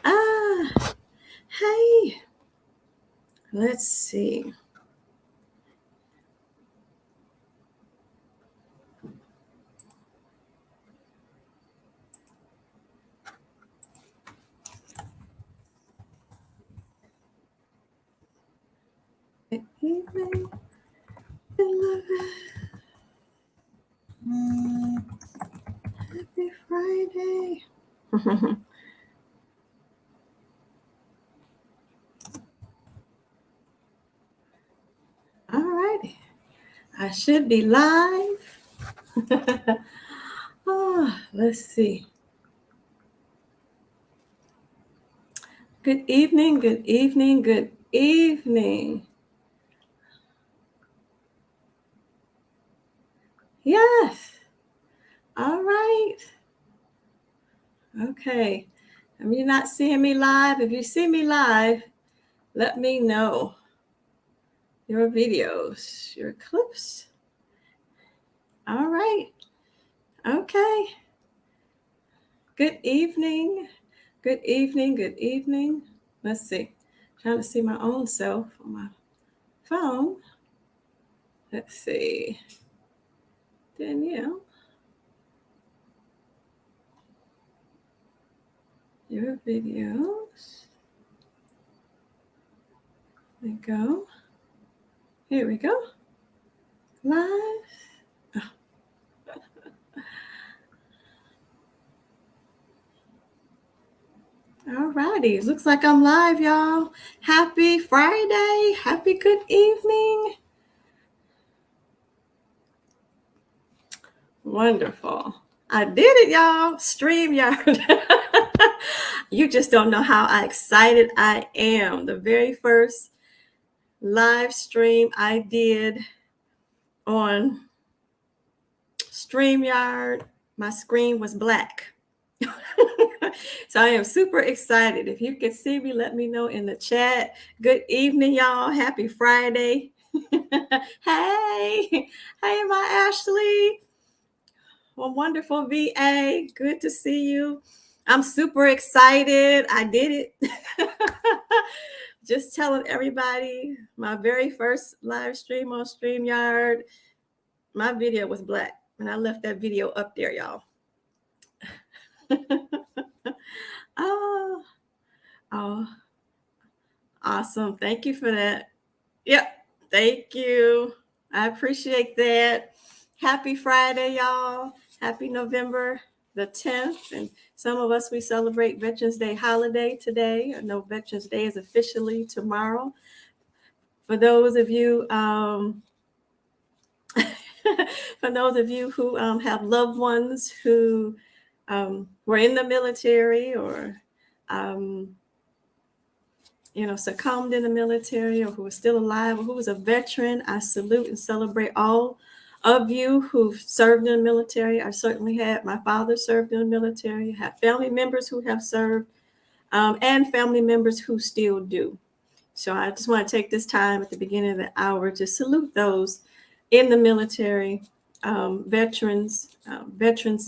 ah, hey, let's see. Good evening, beloved. Happy Friday. All righty. I should be live. Let's see. Good evening, good evening, good evening. Yes. All right. Okay. If you're not seeing me live, if you see me live, let me know your videos, your clips. All right. Okay. Good evening. Good evening. Good evening. Let's see. Trying to see my own self on my phone. Let's see. Danielle, your videos. There we go. Here we go. Live. Oh. All righty. Looks like I'm live, y'all. Happy Friday. Happy good evening. Wonderful. I did it, y'all. StreamYard. You just don't know how excited I am. The very first live stream I did on StreamYard, my screen was black. So I am super excited. If you can see me, let me know in the chat. Good evening, y'all. Happy Friday. Hey, hey, my Ashley. Well, wonderful VA. Good to see you. I'm super excited. I did it. Just telling everybody, my very first live stream on StreamYard, my video was black. And I left that video up there, y'all. Oh, oh, awesome. Thank you for that. Yep. Thank you. I appreciate that. Happy Friday, y'all. Happy November the 10th. And some of us, we celebrate Veterans Day holiday today. I know Veterans Day is officially tomorrow. For those of you, for those of you who have loved ones who were in the military or succumbed in the military or who is still alive or who is a veteran, I salute and celebrate all of you who've served in the military. I certainly had my father served in the military, have family members who have served, and family members who still do. So I just want to take this time at the beginning of the hour to salute those in the military, Veterans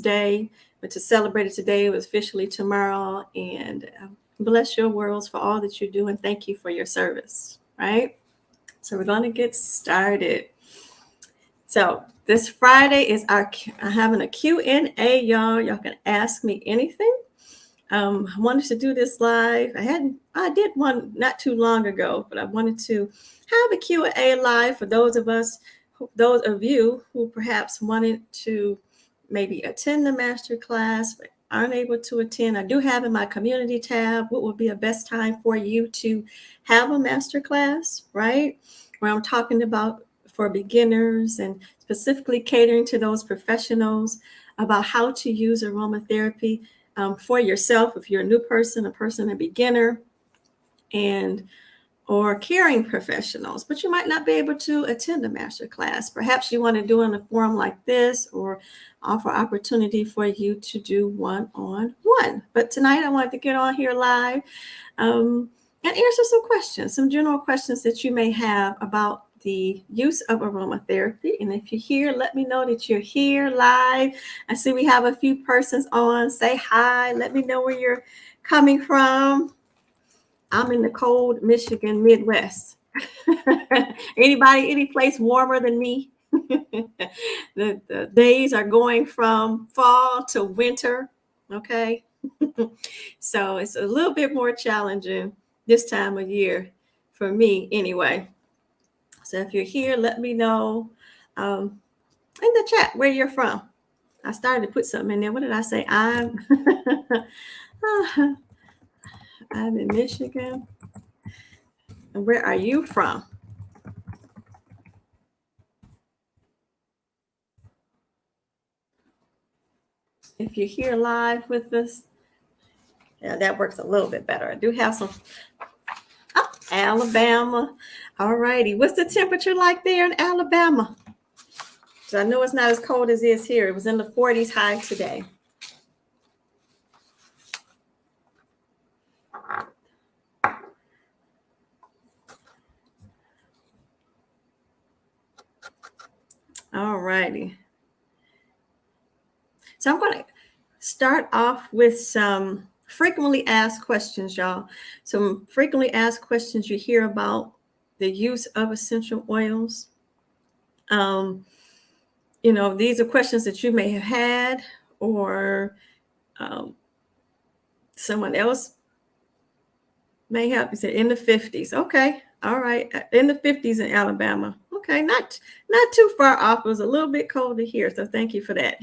Day, but to celebrate it today was officially tomorrow. And bless your worlds for all that you do, and thank you for your service, right? So we're going to get started. So this Friday is I'm having a Q&A, y'all. Y'all can ask me anything. I wanted to do this live. I did one not too long ago, but I wanted to have a Q&A live for those of you who perhaps wanted to maybe attend the master class but aren't able to attend. I do have in my community tab what would be a best time for you to have a master class, right? Where I'm talking about for beginners and specifically catering to those professionals about how to use aromatherapy for yourself if you're a new person, a beginner, or caring professionals, but you might not be able to attend a master class. Perhaps you want to do it in a forum like this or offer opportunity for you to do one-on-one. But tonight I wanted to get on here live and answer some questions, some general questions that you may have about the use of aromatherapy. And if you're here, let me know that you're here live. I see we have a few persons on. Say hi. Let me know where you're coming from. I'm in the cold Michigan Midwest. Anybody, any place warmer than me? The days are going from fall to winter. Okay. So it's a little bit more challenging this time of year for me anyway. So if you're here, let me know in the chat where you're from. I started to put something in there. What did I say? I'm in Michigan. And where are you from? If you're here live with us, yeah, that works a little bit better. I do have some Alabama. All righty. What's the temperature like there in Alabama? So I know it's not as cold as it is here. It was in the 40s high today. All righty. So I'm going to start off with some frequently asked questions, y'all. Some frequently asked questions you hear about the use of essential oils. These are questions that you may have had, or someone else may have. You said in the 50s. Okay. All right. In the 50s in Alabama. Okay. Not too far off. It was a little bit colder here. So thank you for that.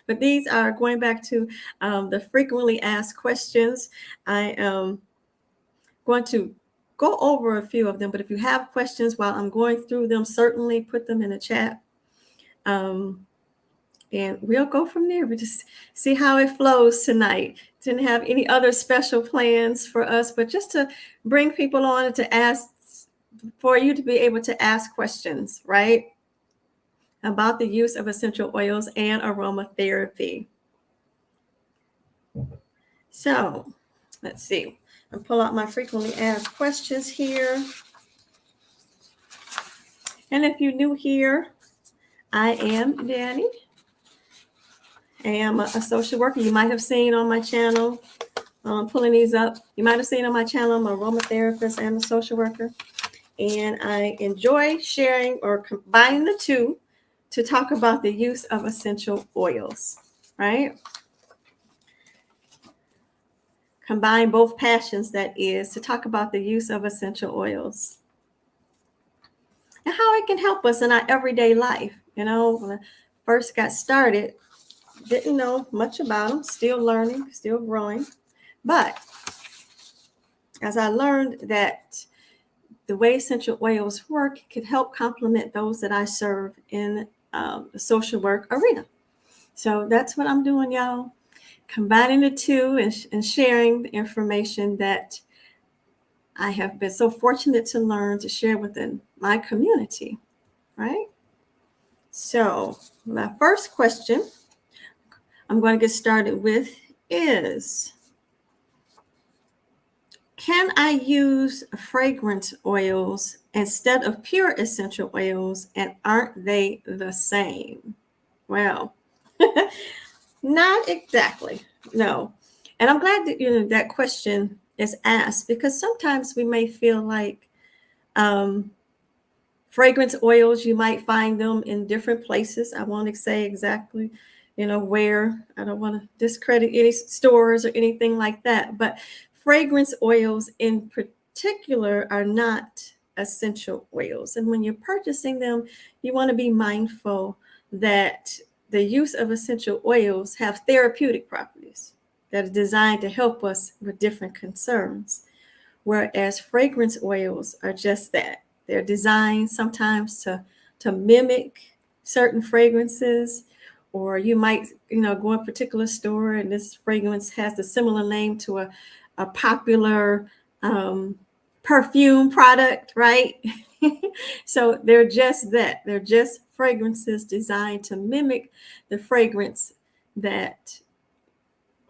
But these are going back to the frequently asked questions. I am going to go over a few of them, but if you have questions while I'm going through them, certainly put them in the chat. And we'll go from there. We just see how it flows tonight. Didn't have any other special plans for us, but just to bring people on and to ask, for you to be able to ask questions, right? About the use of essential oils and aromatherapy. So let's see. I'll pull out my frequently asked questions here. And if you're new here, I am Danny. I am a social worker. You might have seen on my channel, pulling these up. You might have seen on my channel, I'm an aromatherapist and a social worker. And I enjoy sharing or combining the two to talk about the use of essential oils, right? Combine both passions, that is, to talk about the use of essential oils and how it can help us in our everyday life. When I first got started, didn't know much about them, still learning, still growing. But as I learned that the way essential oils work could help complement those that I serve in the social work arena. So that's what I'm doing, y'all. Combining the two and sharing the information that I have been so fortunate to learn to share within my community, right? So my first question I'm going to get started with is, can I use fragrance oils instead of pure essential oils, and aren't they the same? Well, not exactly, no. And I'm glad that that question is asked, because sometimes we may feel like fragrance oils, you might find them in different places. I won't say exactly, where. I don't want to discredit any stores or anything like that. But fragrance oils in particular are not essential oils. And when you're purchasing them, you want to be mindful that the use of essential oils have therapeutic properties that are designed to help us with different concerns, whereas fragrance oils are just that. They're designed sometimes to mimic certain fragrances, or you might, go in a particular store and this fragrance has a similar name to a popular perfume product, right? So they're just that. They're just fragrances designed to mimic the fragrance that,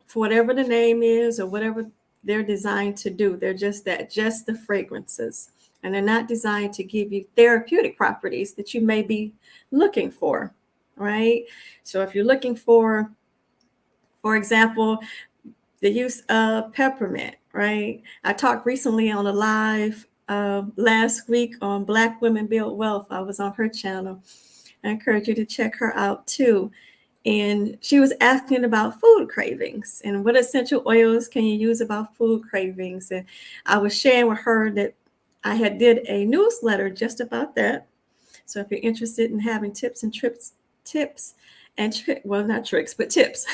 for whatever the name is or whatever they're designed to do, they're just that, just the fragrances. and they're not designed to give you therapeutic properties that you may be looking for, right? So if you're looking for example, the use of peppermint, right? I talked recently on a live last week on Black Women Build Wealth. I was on her channel. I encourage you to check her out too. And she was asking about food cravings and what essential oils can you use about food cravings. And I was sharing with her that I had did a newsletter just about that. So if you're interested in having tips and well, not tricks, but tips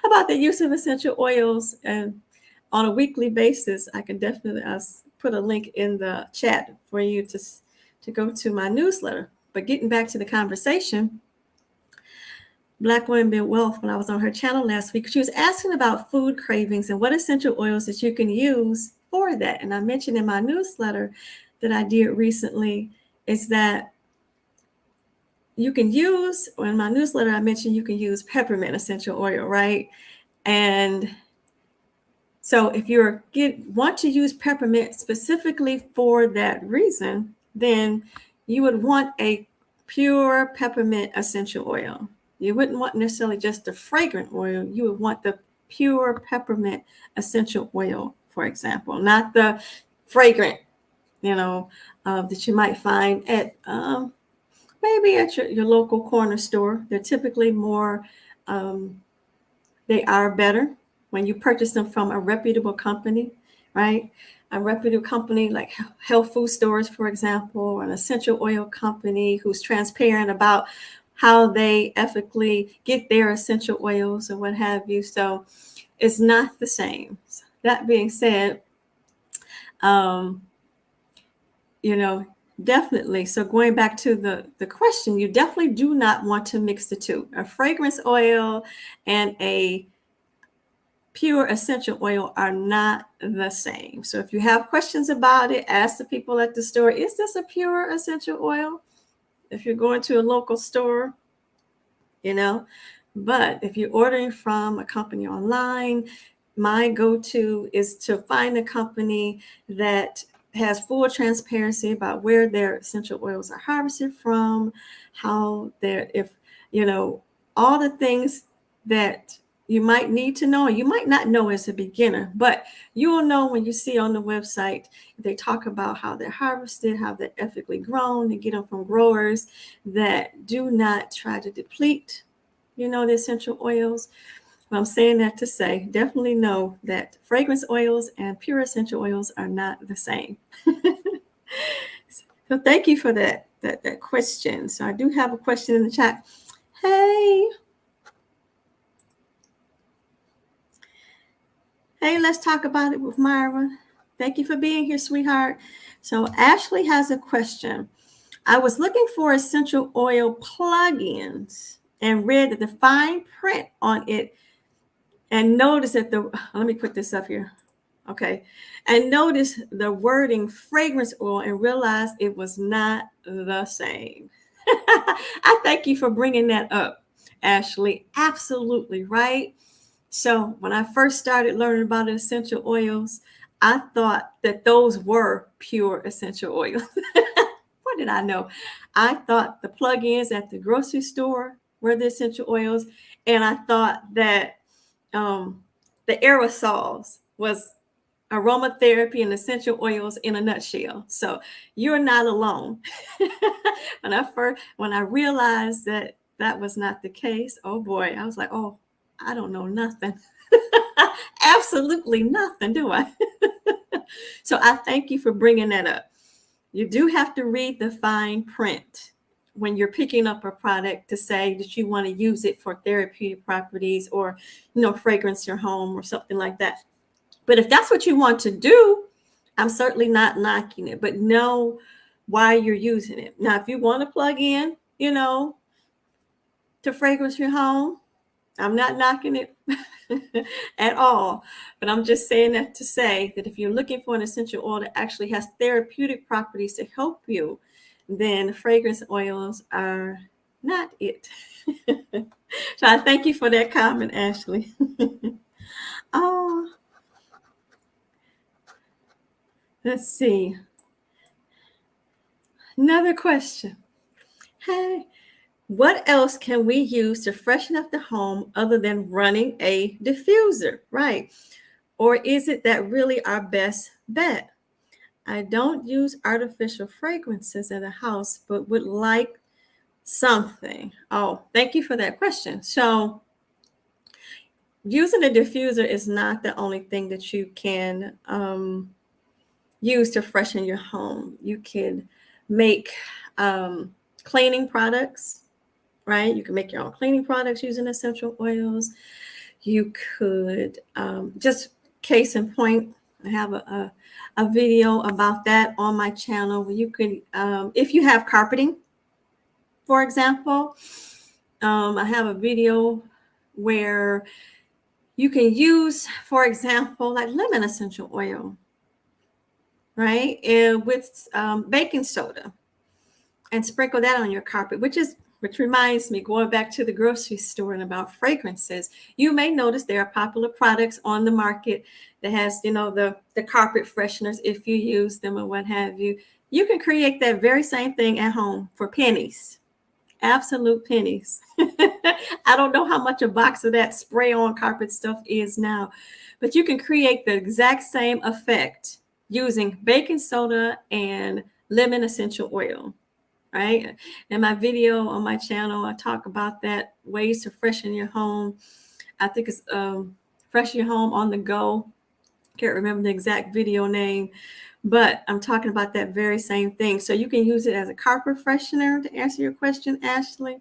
about the use of essential oils and on a weekly basis, I can definitely put a link in the chat for you to go to my newsletter. But getting back to the conversation, Black Women Build Wealth, when I was on her channel last week, she was asking about food cravings and what essential oils that you can use for that. And I mentioned in my newsletter that I did recently is that you can use, in my newsletter, I mentioned you can use peppermint essential oil, right? And so if you want to use peppermint specifically for that reason, then you would want a pure peppermint essential oil. You wouldn't want necessarily just the fragrant oil. You would want the pure peppermint essential oil, for example, not the fragrant, that you might find at maybe at your local corner store. They're typically more, they are better when you purchase them from a reputable company, right? A reputable company like health food stores, for example, or an essential oil company who's transparent about how they ethically get their essential oils or what have you. So it's not the same. That being said, definitely. So going back to the question, you definitely do not want to mix the two. A fragrance oil and a pure essential oil are not the same. So if you have questions about it, ask the people at the store, is this a pure essential oil? If you're going to a local store, but if you're ordering from a company online, my go-to is to find a company that has full transparency about where their essential oils are harvested from, how all the things that you might need to know. You might not know as a beginner, but you will know when you see on the website, they talk about how they're harvested, how they're ethically grown, they get them from growers that do not try to deplete, the essential oils. Well, I'm saying that to say, definitely know that fragrance oils and pure essential oils are not the same. So thank you for that question. So I do have a question in the chat. Hey, let's talk about it with Myra. Thank you for being here, sweetheart. So Ashley has a question. I was looking for essential oil plugins and read the fine print on it and noticed that let me put this up here. Okay. And noticed the wording fragrance oil and realized it was not the same. I thank you for bringing that up, Ashley. Absolutely right. So when I first started learning about essential oils, I thought that those were pure essential oils. What did I know? I thought the plug-ins at the grocery store were the essential oils, and I thought that the aerosols was aromatherapy and essential oils in a nutshell. So you're not alone. When I realized that was not the case, oh boy, I was like, oh, I don't know nothing. Absolutely nothing, do I? So I thank you for bringing that up. You do have to read the fine print when you're picking up a product to say that you want to use it for therapeutic properties or, fragrance your home or something like that. But if that's what you want to do, I'm certainly not knocking it, but know why you're using it. Now, if you want to plug in, to fragrance your home, I'm not knocking it at all, but I'm just saying that to say that if you're looking for an essential oil that actually has therapeutic properties to help you, then fragrance oils are not it. So I thank you for that comment, Ashley. Oh, let's see. Another question. Hey, what else can we use to freshen up the home other than running a diffuser? Right. Or is it that really our best bet? I don't use artificial fragrances in the house, but would like something. Oh, thank you for that question. So, using a diffuser is not the only thing that you can use to freshen your home. You can make cleaning products, right? You can make your own cleaning products using essential oils. You could just case in point, I have a video about that on my channel where you could, if you have carpeting, for example, I have a video where you can use, for example, like lemon essential oil, right? And with baking soda and sprinkle that on your carpet, which reminds me, going back to the grocery store and about fragrances, you may notice there are popular products on the market that has, the carpet fresheners. If you use them or what have you, you can create that very same thing at home for pennies, absolute pennies. I don't know how much a box of that spray on carpet stuff is now, but you can create the exact same effect using baking soda and lemon essential oil. Right. In my video on my channel, I talk about that, ways to freshen your home. I think it's freshen your home on the go. Can't remember the exact video name, but I'm talking about that very same thing. So you can use it as a carpet freshener, to answer your question, Ashley.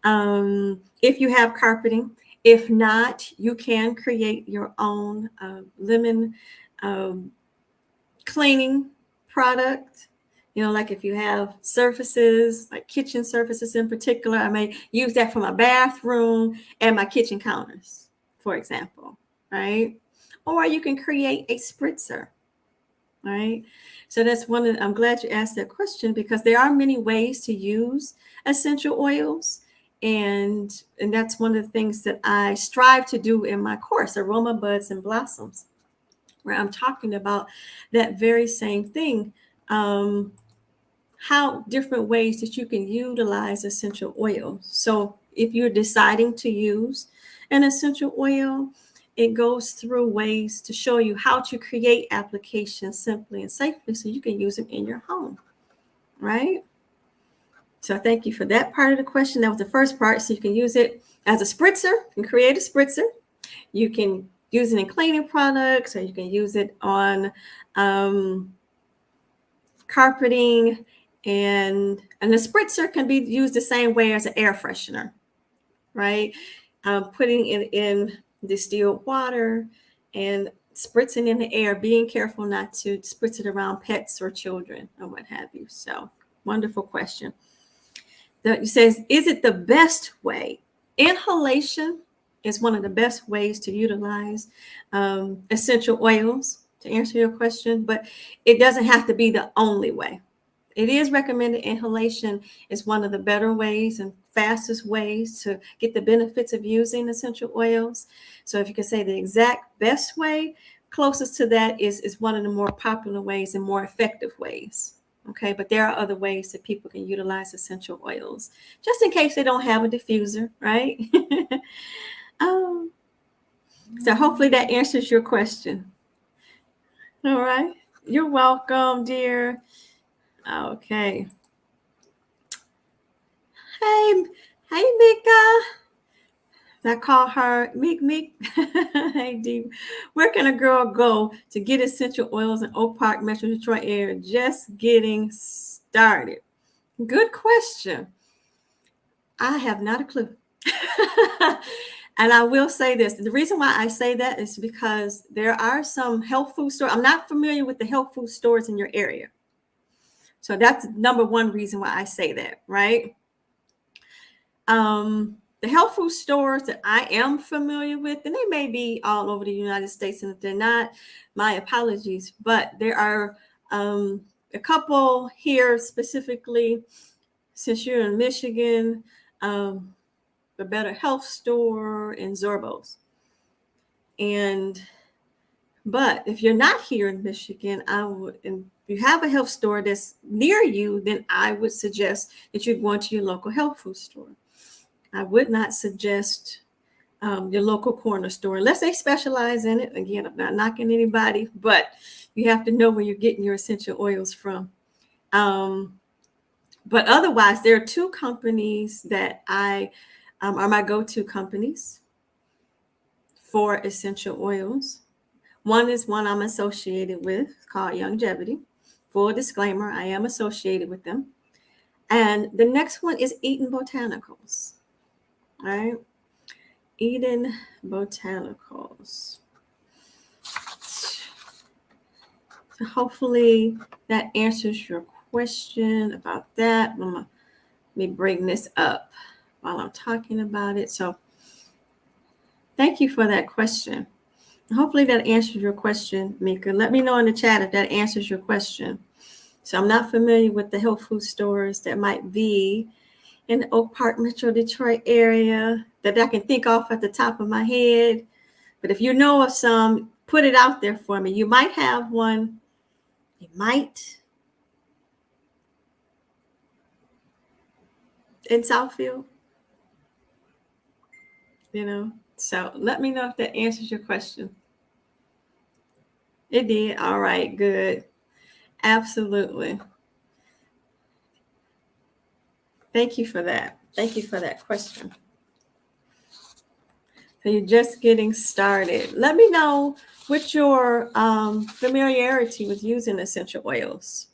If you have carpeting. If not, you can create your own lemon cleaning product. Like if you have surfaces, like kitchen surfaces in particular, I may use that for my bathroom and my kitchen counters, for example, right? Or you can create a spritzer, right? So that's I'm glad you asked that question, because there are many ways to use essential oils. And that's one of the things that I strive to do in my course, Aroma Buds and Blossoms, where I'm talking about that very same thing. How different ways that you can utilize essential oils. So if you're deciding to use an essential oil, it goes through ways to show you how to create applications simply and safely so you can use them in your home, right? So thank you for that part of the question. That was the first part. So you can use it as a spritzer. You can create a spritzer. You can use it in cleaning products, or you can use it on carpeting. And the spritzer can be used the same way as an air freshener, right? Putting it in distilled water and spritzing in the air, being careful not to spritz it around pets or children or what have you. So, wonderful question. It says, is it the best way? Inhalation is one of the best ways to utilize essential oils, to answer your question, but it doesn't have to be the only way. It is recommended. Inhalation is one of the better ways and fastest ways to get the benefits of using essential oils. So if you could say the exact best way, closest to that is one of the more popular ways and more effective ways. Okay, but there are other ways that people can utilize essential oils, just in case they don't have a diffuser, right? um, so hopefully that answers your question. All right. You're welcome, dear. Okay. Hey, Mika. I call her Meek Meek. Hey, D. Where can a girl go to get essential oils in Oak Park, Metro Detroit area? Just getting started. Good question. I have not a clue. And I will say this. The reason why I say that is because there are some health food stores. I'm not familiar with the health food stores in your area. So that's number one reason why I say that, right? The health food stores that I am familiar with, and they may be all over the United States, and if they're not, my apologies, but there are a couple here specifically, since you're in Michigan, the Better Health Store and Zorbos. But if you're not here in Michigan, I would you have a health store that's near you, then I would suggest that you go into your local health food store. I would not suggest your local corner store unless they specialize in it. Again, I'm not knocking anybody, but you have to know where you're getting your essential oils from. But otherwise, there are two companies that are my go-to companies for essential oils. One is one I'm associated with called Longevity. Full disclaimer, I am associated with them. And the next one is Eden Botanicals. All right. Eden Botanicals. So hopefully that answers your question about that. Let me bring this up while I'm talking about it. So thank you for that question. Hopefully that answers your question, Mika. Let me know in the chat if that answers your question. So I'm not familiar with the health food stores that might be in the Oak Park, Metro Detroit area that I can think off at the top of my head. But if you know of some, put it out there for me. You might have one. You might. In Southfield. So let me know if that answers your question. It did. All right, good. Absolutely. Thank you for that. Thank you for that question. So you're just getting started. Let me know what's your familiarity with using essential oils.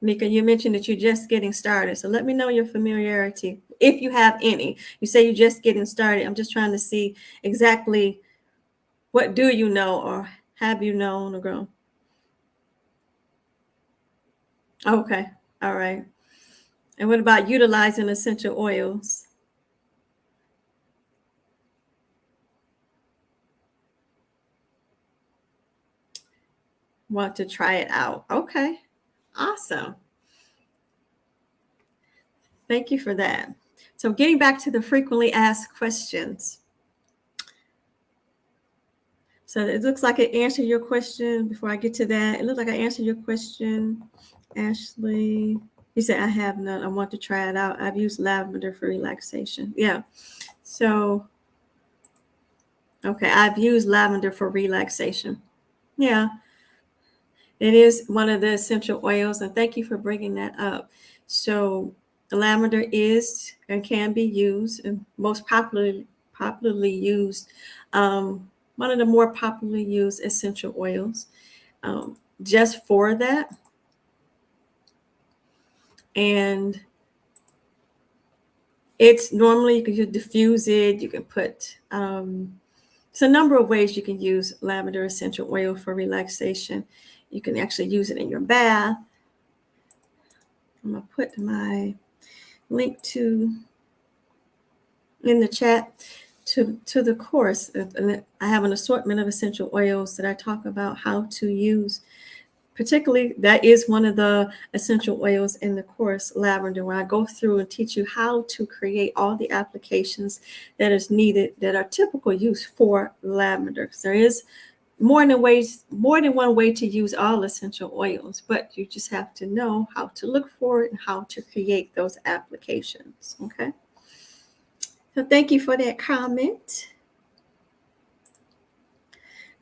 Mika, you mentioned that you're just getting started. So let me know your familiarity, if you have any. You say you're just getting started. I'm just trying to see exactly what do you know or have you known or grown. Okay. All right. And what about utilizing essential oils? Want to try it out. Okay. Awesome. Thank you for that. So getting back to the frequently asked questions. So it looks like I answered your question. Before I get to that, it looks like I answered your question, Ashley. You said I have none. I want to try it out. I've used lavender for relaxation. Yeah. So, okay, I've used lavender for relaxation. Yeah. It is one of the essential oils, and thank you for bringing that up. So, lavender is and can be used, and most popularly used, one of the more popularly used essential oils, just for that. And it's normally you can diffuse it. You can put it's a number of ways you can use lavender essential oil for relaxation. You can actually use it in your bath. I'm gonna put my link to in the chat to the course. And I have an assortment of essential oils that I talk about how to use. Particularly, that is one of the essential oils in the course, lavender, where I go through and teach you how to create all the applications that is needed that are typical use for lavender. Because there is more than one way to use all essential oils, but you just have to know how to look for it and how to create those applications. Okay. So thank you for that comment.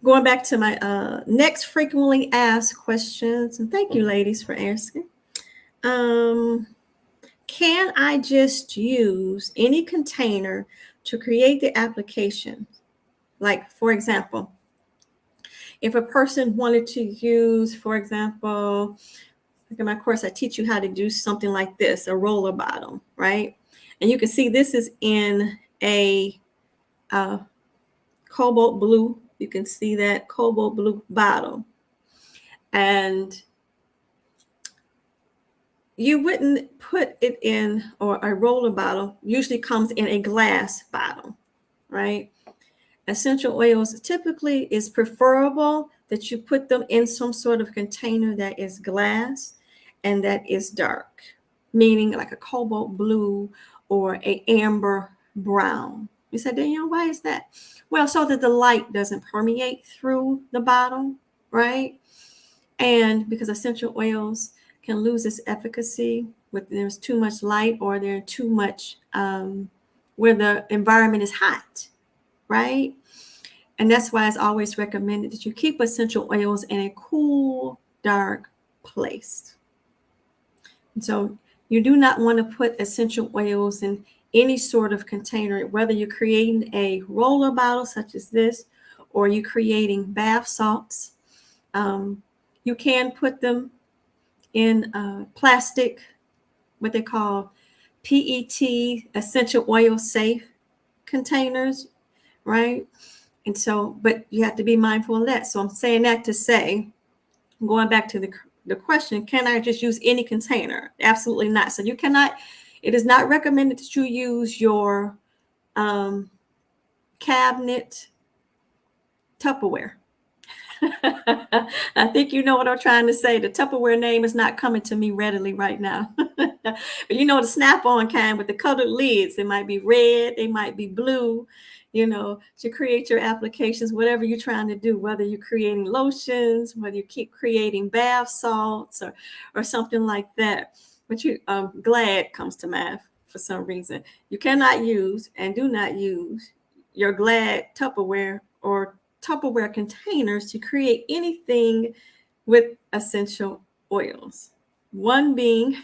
Going back to my next frequently asked questions, and thank you, ladies, for asking. Can I just use any container to create the application? Like, for example, if a person wanted to use, for example, like in my course, I teach you how to do something like this, a roller bottle, right? And you can see this is in a cobalt blue. You can see that cobalt blue bottle. And you wouldn't put it in, or a roller bottle usually comes in a glass bottle, right? Essential oils typically is preferable that you put them in some sort of container that is glass and that is dark, meaning like a cobalt blue or a amber brown. You said, Danielle, why is that? Well, so that the light doesn't permeate through the bottle, right? And because essential oils can lose its efficacy when there's too much light or there's too much where the environment is hot, right? And that's why it's always recommended that you keep essential oils in a cool, dark place. And so you do not want to put essential oils in any sort of container, whether you're creating a roller bottle such as this, or you're creating bath salts. You can put them in plastic, what they call PET, essential oil safe containers, right? And so, but you have to be mindful of that. So I'm saying that to say, going back to the question, can I just use any container? Absolutely not. So you cannot, it is not recommended that you use your cabinet Tupperware. I think you know what I'm trying to say. The Tupperware name is not coming to me readily right now. But you know, the snap-on kind with the colored lids, they might be red, they might be blue, you know, to create your applications, whatever you're trying to do, whether you're creating lotions, whether you keep creating bath salts or something like that. But you Glad comes to mind for some reason. You cannot use and do not use your Glad Tupperware or Tupperware containers to create anything with essential oils. One being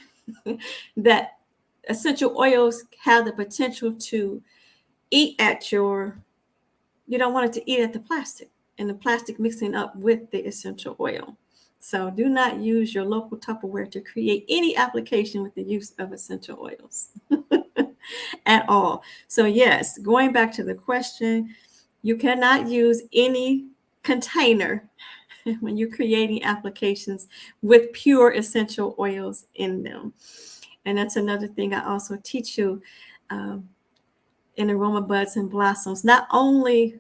that essential oils have the potential to eat at you don't want it to eat at the plastic and the plastic mixing up with the essential oil. So do not use your local Tupperware to create any application with the use of essential oils at all. So yes, going back to the question, you cannot use any container when you're creating applications with pure essential oils in them. And that's another thing I also teach you in Aroma Buds and Blossoms. Not only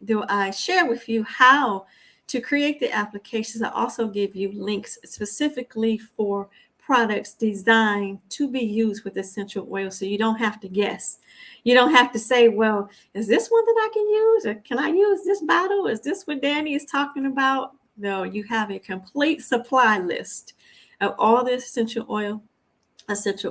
do I share with you how to create the applications, I also give you links specifically for products designed to be used with essential oils, so you don't have to guess. You don't have to say, well, is this one that I can use? Or can I use this bottle? Is this what Danny is talking about? No, you have a complete supply list of all the essential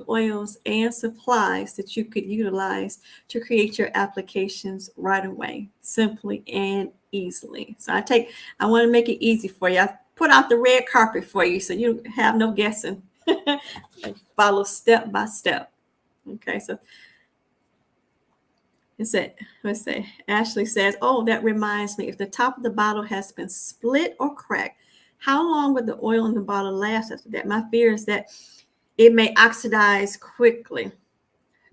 oils and supplies that you could utilize to create your applications right away, simply and easily. So I want to make it easy for you. I put out the red carpet for you so you have no guessing. Follow step by step. Okay, so let's say Ashley says, oh, that reminds me, if the top of the bottle has been split or cracked, how long would the oil in the bottle last after that? My fear is that it may oxidize quickly.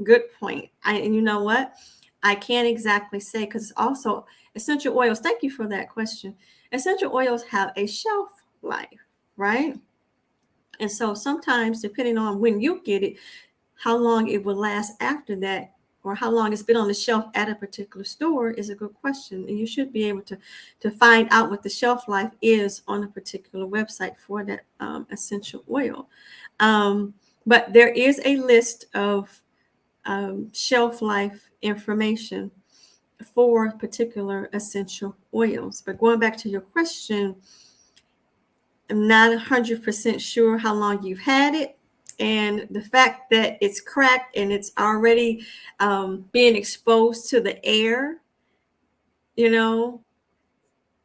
Good point. And you know what? I can't exactly say, because it's also essential oils. Thank you for that question. Essential oils have a shelf life, right? And so sometimes, depending on when you get it, how long it will last after that, or how long it's been on the shelf at a particular store is a good question. And you should be able to find out what the shelf life is on a particular website for that essential oil. But there is a list of shelf life information for particular essential oils. But going back to your question, I'm not 100% sure how long you've had it. And the fact that it's cracked and it's already being exposed to the air, you know,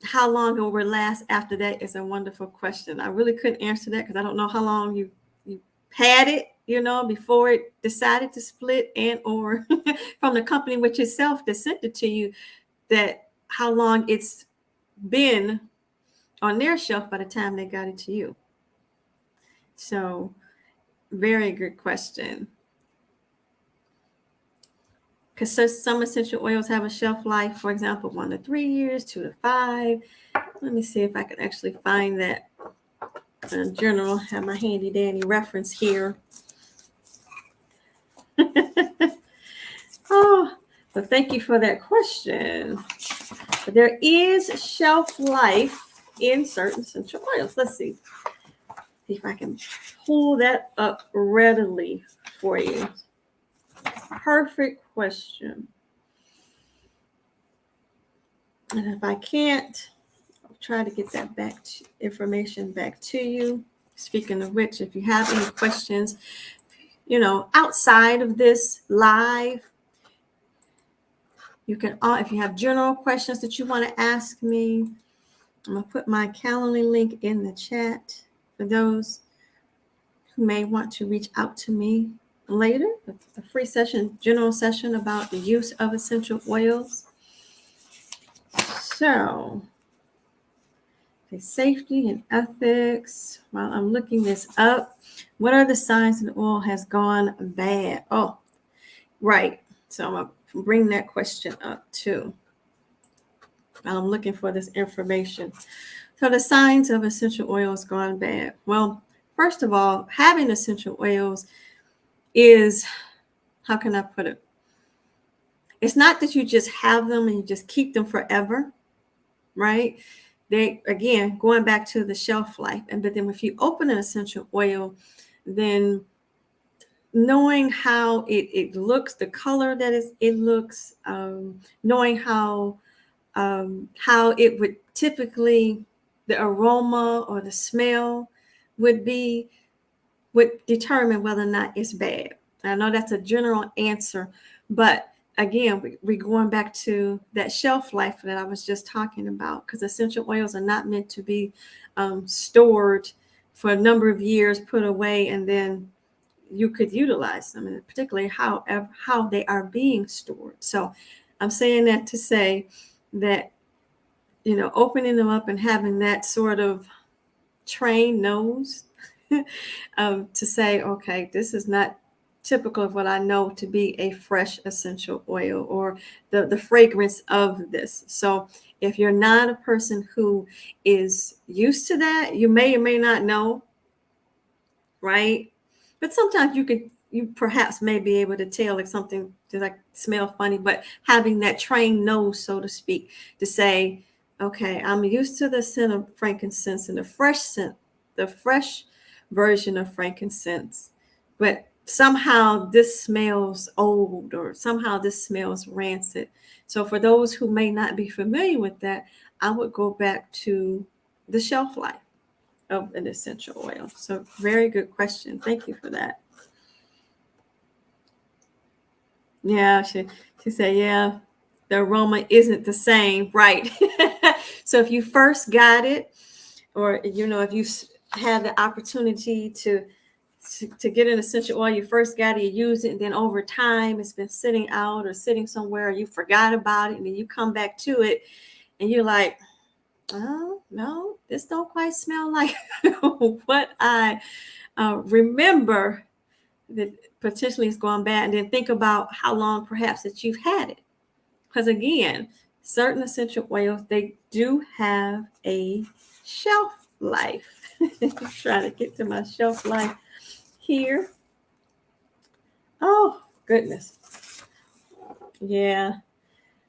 how long it will last after that is a wonderful question. I really couldn't answer that because I don't know how long you had it, you know, before it decided to split, and or from the company which itself that sent it to you, that how long it's been on their shelf by the time they got it to you. So very good question. Because some essential oils have a shelf life, for example, 1 to 3 years, 2 to 5. Let me see if I can actually find that journal. Have my handy dandy reference here. Oh, so thank you for that question. But there is shelf life in certain essential oils. Let's see if I can pull that up readily for you. Perfect question. And if I can't, I'll try to get that information back to you. Speaking of which, if you have any questions, outside of this live, you can, if you have general questions that you want to ask me, I'm going to put my Calendly link in the chat for those who may want to reach out to me later. A free session, general session about the use of essential oils. So, safety and ethics. While I'm looking this up, what are the signs that the oil has gone bad? Oh, right. So I'm going to bring that question up too. I'm looking for this information. So the signs of essential oils gone bad. Well, first of all, having essential oils is, how can I put it? It's not that you just have them and you just keep them forever, right? They, again, going back to the shelf life. But then if you open an essential oil, then knowing how it looks, the color that it looks, knowing how it would typically, the aroma or the smell would determine whether or not it's bad. I know that's a general answer, but again, we're going back to that shelf life that I was just talking about, because essential oils are not meant to be stored for a number of years, put away, and then you could utilize them, and particularly how they are being stored. So I'm saying that to say that, opening them up and having that sort of trained nose to say, okay, this is not typical of what I know to be a fresh essential oil or the fragrance of this. So if you're not a person who is used to that, you may or may not know, right? But sometimes you perhaps may be able to tell if something does like smell funny, but having that trained nose, so to speak, to say, okay, I'm used to the scent of frankincense and the fresh scent, the fresh version of frankincense, but somehow this smells old, or somehow this smells rancid. So for those who may not be familiar with that, I would go back to the shelf life of an essential oil. So very good question. Thank you for that. Yeah, she said, yeah, the aroma isn't the same, right? So if you first got it, or if you had the opportunity to get an essential oil, you first got it, you use it, and then over time it's been sitting out or sitting somewhere, you forgot about it, and then you come back to it and you're like, oh no, this don't quite smell like what I remember, that potentially is going bad. And then think about how long perhaps that you've had it, because again, certain essential oils, they do have a shelf life. Trying to get to my shelf life here. Oh goodness, yeah,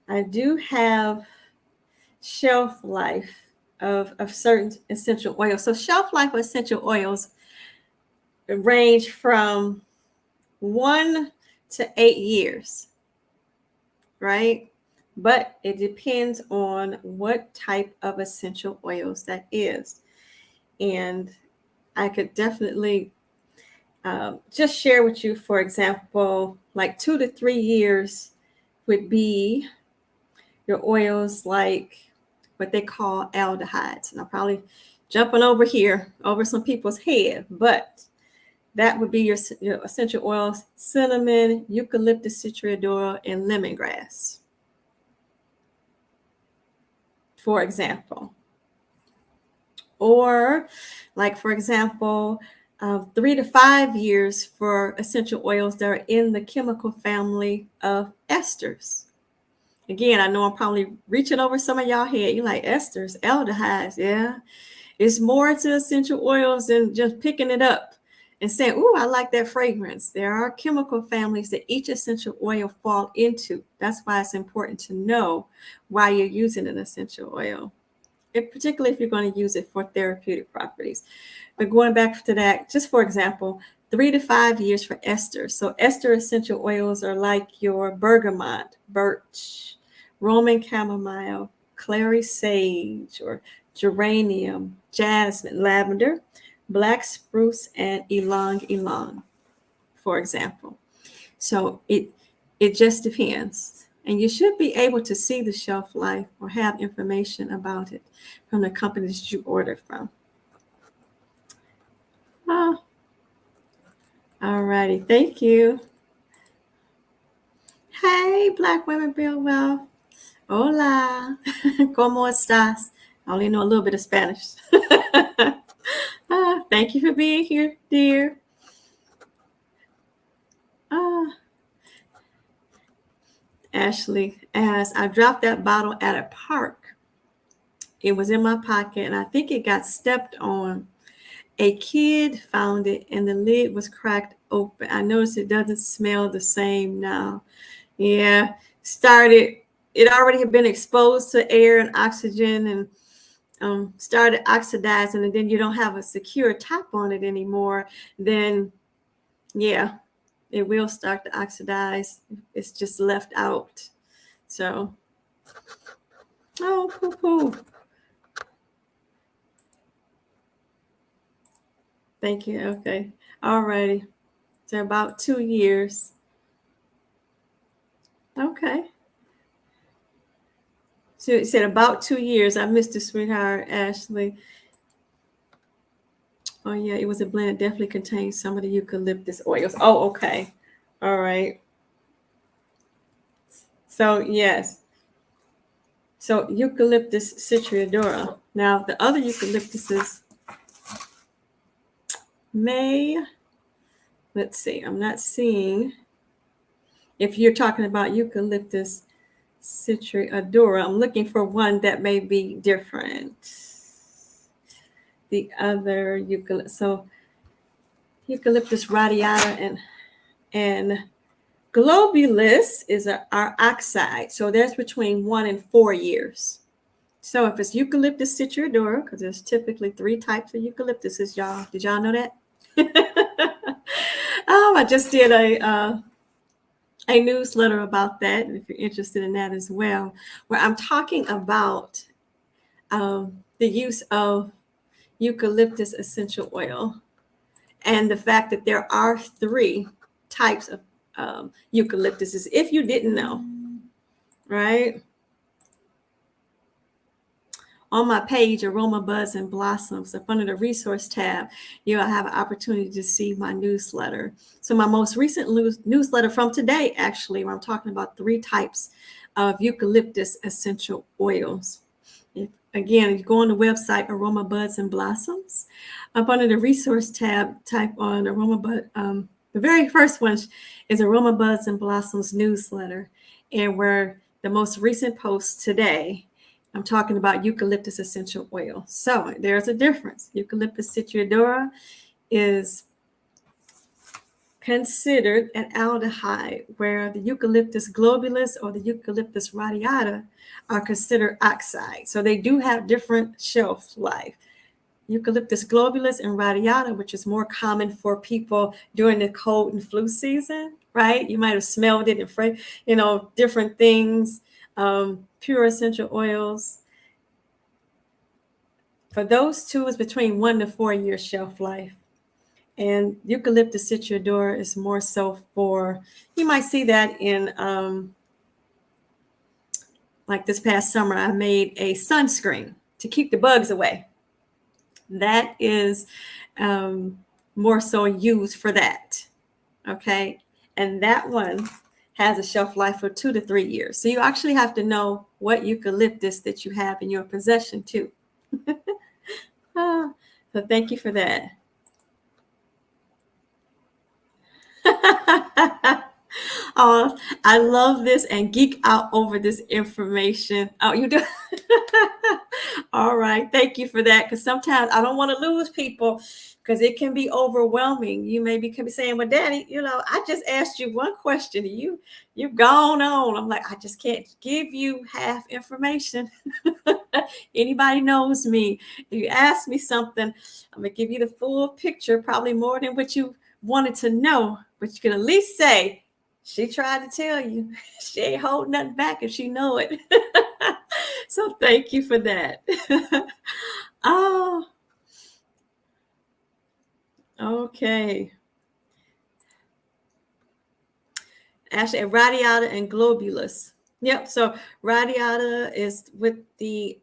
I do have shelf life of certain essential oils. So shelf life of essential oils range from 1 to 8 years, right? But it depends on what type of essential oils that is. And I could definitely just share with you, for example, like 2 to 3 years would be your oils like what they call aldehydes. And I'm probably jumping over here over some people's head, but that would be your essential oils: cinnamon, eucalyptus, citronella oil, and lemongrass, for example. Or like, for example, 3 to 5 years for essential oils that are in the chemical family of esters. Again, I know I'm probably reaching over some of y'all head. You're like, esters, aldehydes, yeah. It's more to essential oils than just picking it up and saying, "Ooh, I like that fragrance." There are chemical families that each essential oil fall into. That's why it's important to know why you're using an essential oil, and particularly if you're going to use it for therapeutic properties. But going back to that, just for example, 3 to 5 years for ester. So ester essential oils are like your bergamot, birch, Roman chamomile, clary sage, or geranium, jasmine, lavender, black spruce, and ylang ylang, for example. So it just depends. And you should be able to see the shelf life or have information about it from the companies you ordered from. Oh, all righty. Thank you. Hey, Black Women Build Wealth. Hola. ¿Cómo estás? I only know a little bit of Spanish. Thank you for being here, dear. Ashley, as I dropped that bottle at a park, it was in my pocket and I think it got stepped on. A kid found it and the lid was cracked open. I noticed it doesn't smell the same now. Yeah, it already had been exposed to air and oxygen and started oxidizing, and then you don't have a secure top on it anymore. Then, yeah, it will start to oxidize. It's just left out. So, oh, thank you. Okay. All righty. So about 2 years. Okay. So you said about 2 years. I missed it, sweetheart, Ashley. Oh, yeah, it was a blend. It definitely contains some of the eucalyptus oils. Oh, okay. All right. So, yes. So, Eucalyptus citriodora. Now, the other eucalyptuses let's see, I'm not seeing. If you're talking about Eucalyptus citriodora, I'm looking for one that may be different. The other Eucalyptus radiata and globulus is our oxide. So that's between 1 and 4 years. So if it's Eucalyptus citriodora, because there's typically 3 types of eucalyptuses, y'all. Did y'all know that? I just did a newsletter about that, if you're interested in that as well, where I'm talking about the use of eucalyptus essential oil and the fact that there are 3 types of eucalyptuses, if you didn't know, right? On my page, Aroma Buds and Blossoms, up under the resource tab, you'll have an opportunity to see my newsletter. So my most recent newsletter from today, actually, where I'm talking about 3 types of eucalyptus essential oils. Again, if you go on the website, Aroma Buds and Blossoms, up under the resource tab, type on Aroma Bud. The very first one is Aroma Buds and Blossoms newsletter, and where the most recent post today, I'm talking about eucalyptus essential oil. So there's a difference. Eucalyptus citriodora is considered an aldehyde, where the Eucalyptus globulus or the Eucalyptus radiata are considered oxide. So they do have different shelf life. Eucalyptus globulus and radiata, which is more common for people during the cold and flu season, right? You might have smelled it and different things. Pure essential oils. For those 2, is between 1 to 4 year shelf life. And Eucalyptus citriodora is more so for, you might see that in, like this past summer, I made a sunscreen to keep the bugs away. That is more so used for that. Okay. And that one has a shelf life for 2 to 3 years. So you actually have to know what eucalyptus that you have in your possession too. So thank you for that. Oh, I love this and geek out over this information. Oh, you do? All right. Thank you for that. Because sometimes I don't want to lose people because it can be overwhelming. You may be saying, well, Daddy, I just asked you one question. You've gone on. I'm like, I just can't give you half information. Anybody knows me. If you ask me something, I'm going to give you the full picture, probably more than what you wanted to know. But you can at least say, she tried to tell you. She ain't holding nothing back if she know it. So thank you for that. Oh, okay. Actually, radiata and globulus. Yep. So radiata is with the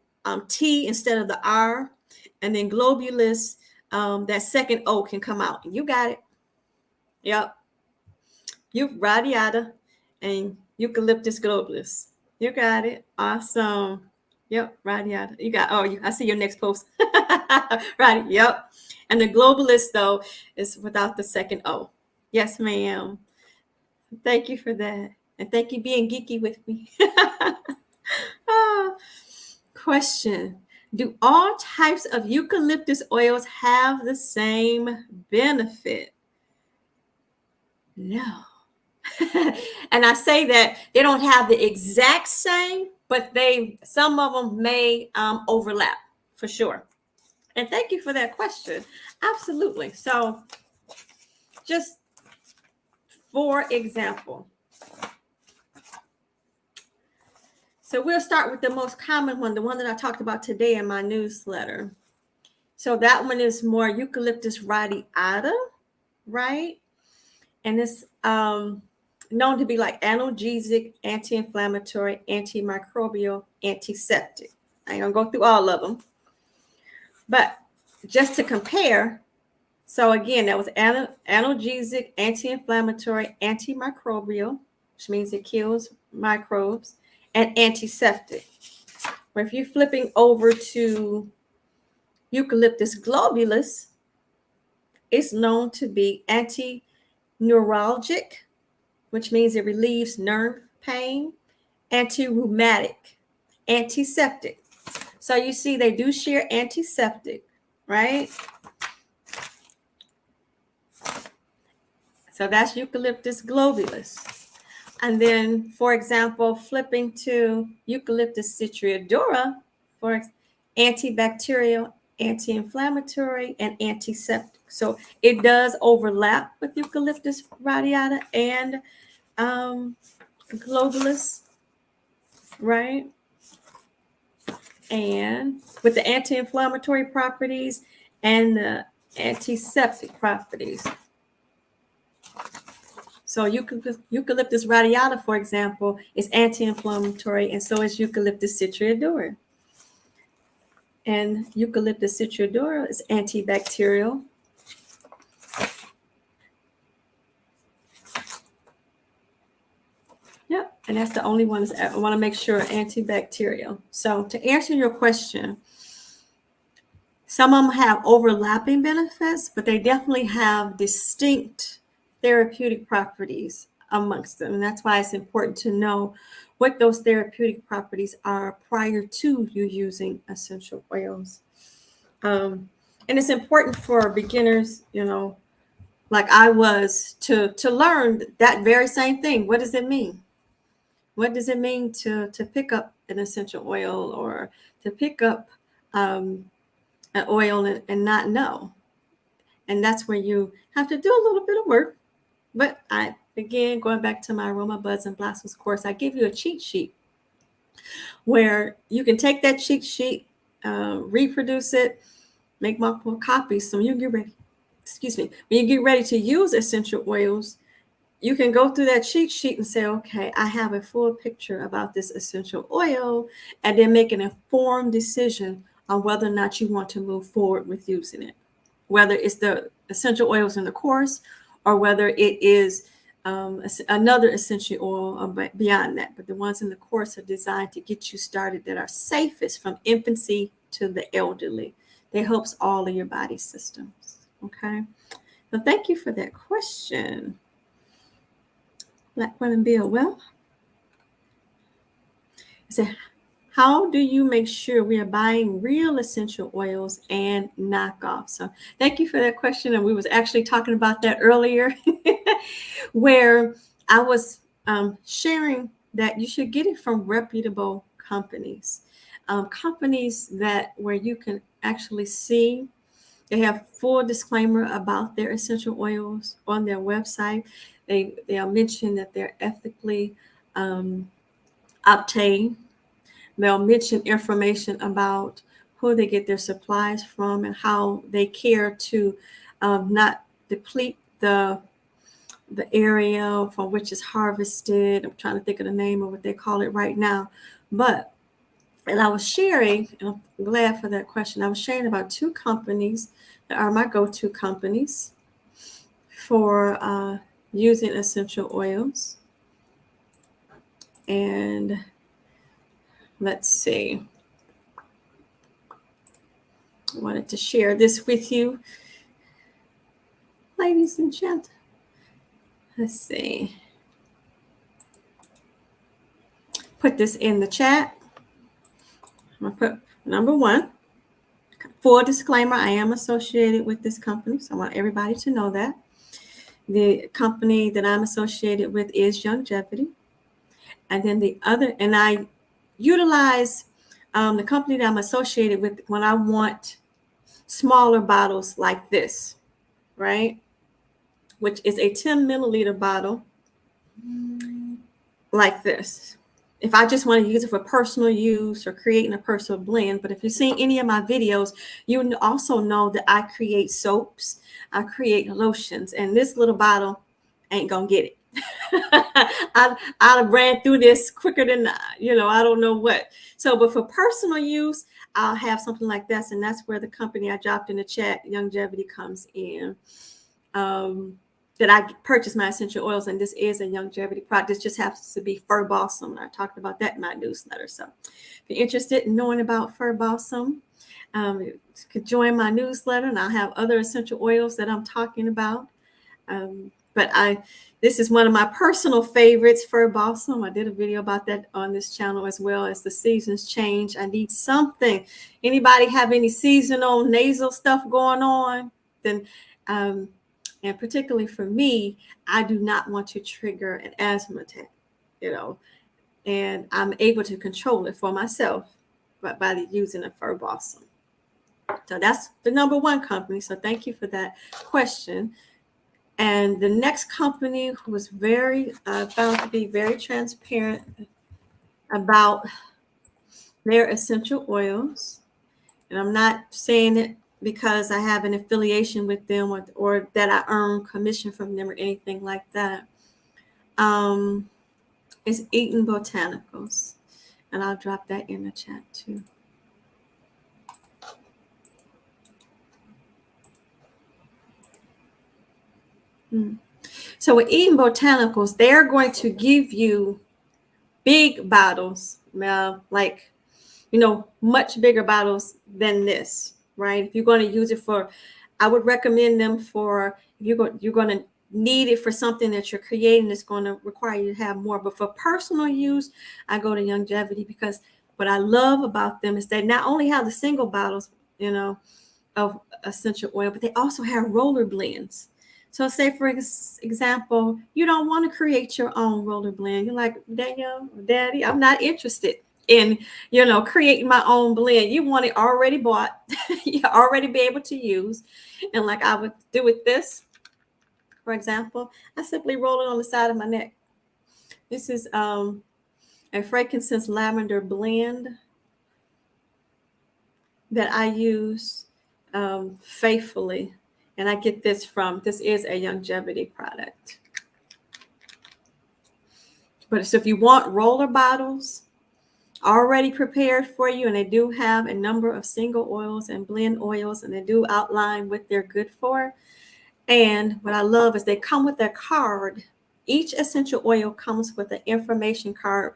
T instead of the R, and then globulus, that second O can come out. You got it. Yep. You radiata and eucalyptus globulus. You got it. Awesome. Yep, radiata. You got. Oh, I see your next post. Right. Yep. And the globalist though is without the second O. Yes, ma'am. Thank you for that. And thank you being geeky with me. Ah, question. Do all types of eucalyptus oils have the same benefit? No. And I say that they don't have the exact same, but some of them may overlap for sure. And thank you for that question. Absolutely. So just for example, so we'll start with the most common one, the one that I talked about today in my newsletter. So that one is more Eucalyptus radiata, right? And it's known to be like analgesic, anti-inflammatory, antimicrobial, antiseptic. I ain't gonna go through all of them, but just to compare. So again, that was analgesic, anti-inflammatory, antimicrobial, which means it kills microbes, and antiseptic. Or if you're flipping over to Eucalyptus globulus, it's known to be anti-neuralgic, which means it relieves nerve pain, anti-rheumatic, antiseptic. So you see they do share antiseptic, right? So that's Eucalyptus globulus. And then, for example, flipping to Eucalyptus citriodora for antibacterial, anti-inflammatory, and antiseptic. So it does overlap with Eucalyptus radiata and globulus, right? And with the anti-inflammatory properties and the antiseptic properties. So Eucalyptus radiata, for example, is anti-inflammatory, and so is Eucalyptus citriodora. And Eucalyptus citriodora is antibacterial. Yep, and that's the only one I want to make sure antibacterial. So to answer your question, some of them have overlapping benefits, but they definitely have distinct therapeutic properties amongst them. And that's why it's important to know what those therapeutic properties are prior to you using essential oils. And it's important for beginners, like I was, to learn that very same thing. What does it mean? What does it mean to pick up an essential oil or to pick up an oil and not know? And that's where you have to do a little bit of work. But again, going back to my Aroma Buds and Blossoms course, I give you a cheat sheet where you can take that cheat sheet, reproduce it, make multiple copies. So when you get ready, when you get ready to use essential oils, you can go through that cheat sheet and say, okay, I have a full picture about this essential oil, and then make an informed decision on whether or not you want to move forward with using it, whether it's the essential oils in the course or whether it is another essential oil beyond that. But the ones in the course are designed to get you started that are safest from infancy to the elderly. That helps all of your body systems. Okay. So thank you for that question. Black Women Build Wealth. I said, how do you make sure we are buying real essential oils and knockoffs? So thank you for that question. And we was actually talking about that earlier where I was sharing that you should get it from reputable companies. Companies where you can actually see they have full disclaimer about their essential oils on their website. They'll mention that they're ethically obtained, they'll mention information about who they get their supplies from and how they care to not deplete the area from which it's harvested. I'm trying to think of the name of what they call it right now. But, and I was sharing, and I'm glad for that question, I was sharing about two companies that are my go-to companies for using essential oils. And let's see. I wanted to share this with you, ladies and gentlemen. Let's see. Put this in the chat. I'm going to put number one. Full disclaimer, I am associated with this company, so I want everybody to know that. The company that I'm associated with is Longevity. And then the other, and I utilize the company that I'm associated with when I want smaller bottles like this, right? Which is a 10 milliliter bottle like this. If I just want to use it for personal use or creating a personal blend. But if you've seen any of my videos, you also know that I create soaps, I create lotions, and this little bottle ain't gonna get it. I'd have ran through this quicker than, I don't know what. So, but for personal use, I'll have something like this, and that's where the company I dropped in the chat, Longevity, comes in. That I purchased my essential oils, and this is a Longevity product. This just happens to be Fir Balsam. I talked about that in my newsletter. So if you're interested in knowing about Fir Balsam, you could join my newsletter, and I'll have other essential oils that I'm talking about. But this is one of my personal favorites, Fir Balsam. I did a video about that on this channel as well. As the seasons change, I need something. Anybody have any seasonal nasal stuff going on? Then and particularly for me, I do not want to trigger an asthma attack, and I'm able to control it for myself by using a Fir Balsam. So that's the number one company. So thank you for that question. And the next company was found to be very transparent about their essential oils. And I'm not saying it because I have an affiliation with them or that I earn commission from them or anything like that. It's Eaton Botanicals. And I'll drop that in the chat too. So with Eaton Botanicals, they're going to give you big bottles, like, much bigger bottles than this, right? If you're going to use it I would recommend them for, you're going to need it for something that you're creating that's going to require you to have more. But for personal use, I go to Longevity because what I love about them is they not only have the single bottles, of essential oil, but they also have roller blends. So say, for example, you don't want to create your own roller blend. You're like, Danielle, Daddy, I'm not interested in, creating my own blend. You want it already bought, you already be able to use. And like I would do with this, for example, I simply roll it on the side of my neck. This is a Frankincense Lavender blend that I use faithfully. And I get this is a Longevity product. But so if you want roller bottles already prepared for you, and they do have a number of single oils and blend oils, and they do outline what they're good for. And what I love is they come with a card. Each essential oil comes with an information card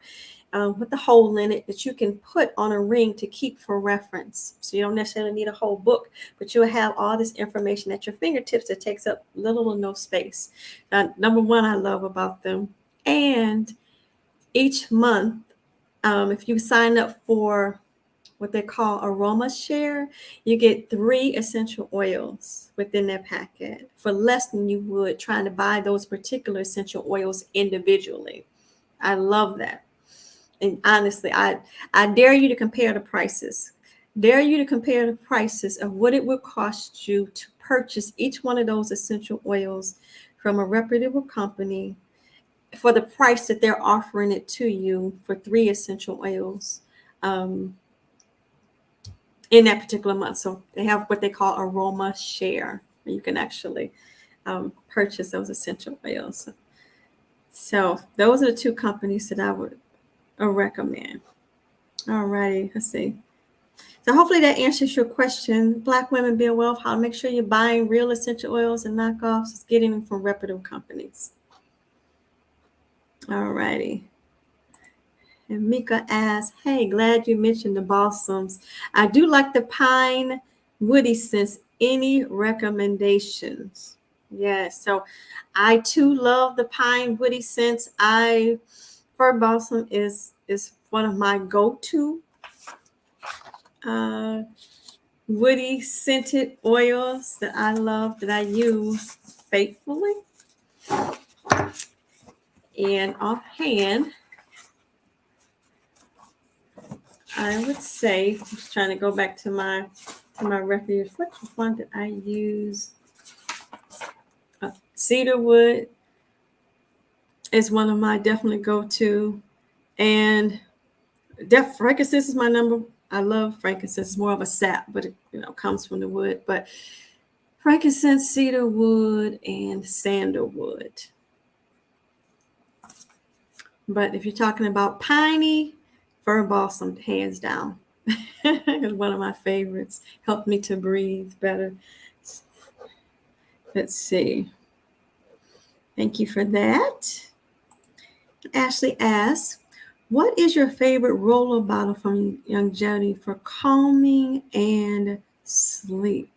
with a hole in it that you can put on a ring to keep for reference. So you don't necessarily need a whole book, but you'll have all this information at your fingertips that takes up little or no space. Number one, I love about them. And each month, if you sign up for what they call Aroma Share, you get 3 essential oils within their packet for less than you would trying to buy those particular essential oils individually. I love that. And honestly, I dare you to compare the prices. Dare you to compare the prices of what it would cost you to purchase each one of those essential oils from a reputable company for the price that they're offering it to you for 3 essential oils in that particular month. So they have what they call Aroma Share. You can actually purchase those essential oils. So those are the two companies that I would recommend. All righty, let's see. So hopefully that answers your question. Black women, be aware of how to make sure you're buying real essential oils and knockoffs, is getting them from reputable companies. All righty. And Mika asks, hey, glad you mentioned the balsams. I do like the pine woody scents. Any recommendations? Yes, so I too love the pine woody scents. Fir balsam is one of my go-to woody scented oils that I love, that I use faithfully. And offhand, I would say, I'm just trying to go back to my refuge. Which one did I use? Cedar wood is one of my definitely go-to, and frankincense is my number. I love frankincense. It's more of a sap, but it comes from the wood. But frankincense, cedar wood, and sandalwood. But if you're talking about piney, fir balsam, hands down. It's one of my favorites. Helped me to breathe better. Let's see. Thank you for that. Ashley asks, what is your favorite roller bottle from Young Jody for calming and sleep?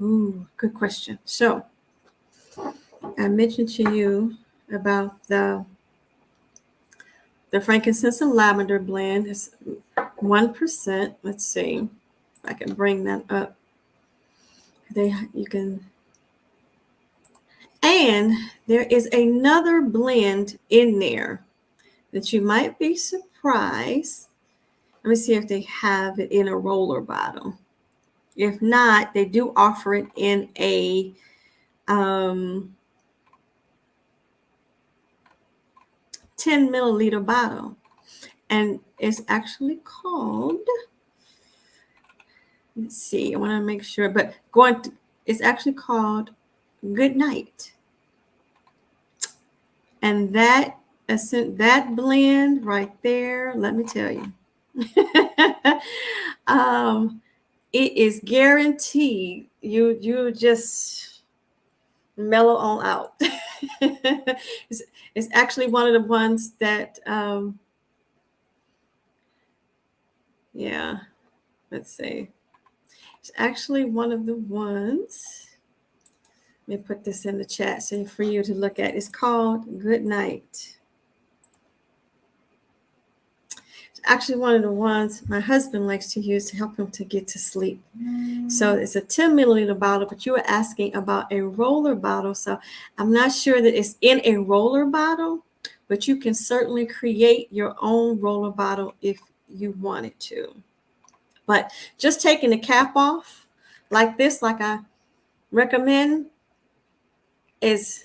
Ooh, good question. So I mentioned to you about the frankincense and lavender blend. It's 1%. Let's see if I can bring that up. And there is another blend in there that you might be surprised. Let me see if they have it in a roller bottle. If not, they do offer it in a 10 milliliter bottle. And it's actually called, let's see, I want to make sure, but it's actually called Good Night. And that blend right there, let me tell you, it is guaranteed you just mellow on out. It's actually one of the ones that let's see. It's actually one of the ones. Let me put this in the chat so for you to look at. It's called Good Night. It's actually one of the ones my husband likes to use to help him to get to sleep. So it's a 10 milliliter bottle, but you were asking about a roller bottle. So I'm not sure that it's in a roller bottle, but you can certainly create your own roller bottle if you wanted to. But just taking the cap off like this, like I recommend, is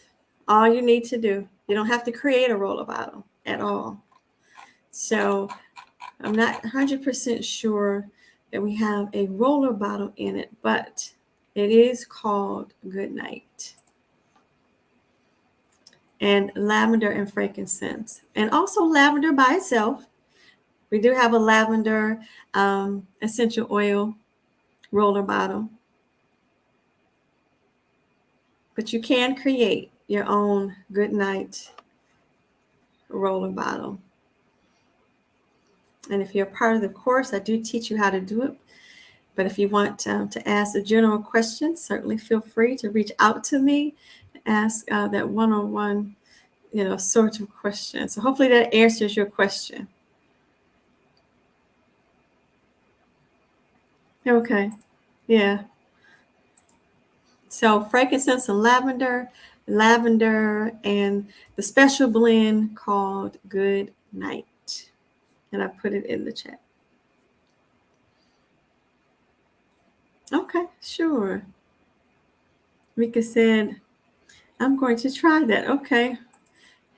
all you need to do. You don't have to create a roller bottle at all. So I'm not 100% sure that we have a roller bottle in it, but it is called Good Night. And lavender and frankincense. And also lavender by itself. We do have a lavender essential oil roller bottle. But you can create your own Good Night roller bottle. And if you're part of the course, I do teach you how to do it. But if you want to ask a general question, certainly feel free to reach out to me and ask that one-on-one, sort of question. So hopefully that answers your question. Okay. Yeah. So frankincense and lavender, and the special blend called Good Night. And I put it in the chat. Okay, sure. Mika said, I'm going to try that. Okay.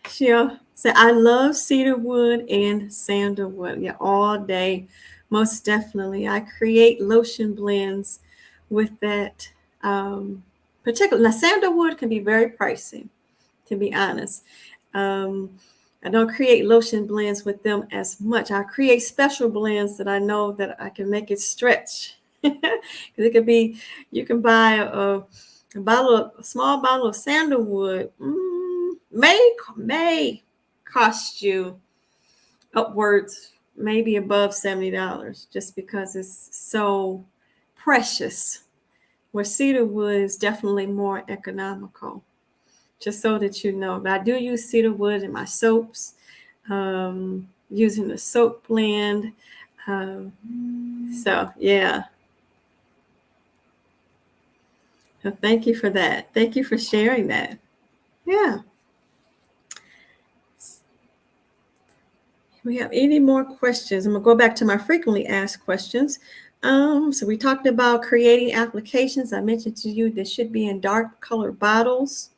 She'll So I love cedar wood and sandalwood. Yeah, all day. Most definitely. I create lotion blends with that particular. Now, sandalwood can be very pricey, to be honest. Um, I don't create lotion blends with them as much. I create special blends that I know that I can make it stretch. It could be, you can buy a small bottle of sandalwood. May cost you upwards, maybe above $70, just because it's so precious. Where cedar wood is definitely more economical, just so that you know. But I do use cedar wood in my soaps, using the soap blend. So, yeah. So thank you for that. Thank you for sharing that. Yeah. We have any more questions? I'm going to go back to my frequently asked questions. So we talked about creating applications. I mentioned to you they should be in dark colored bottles.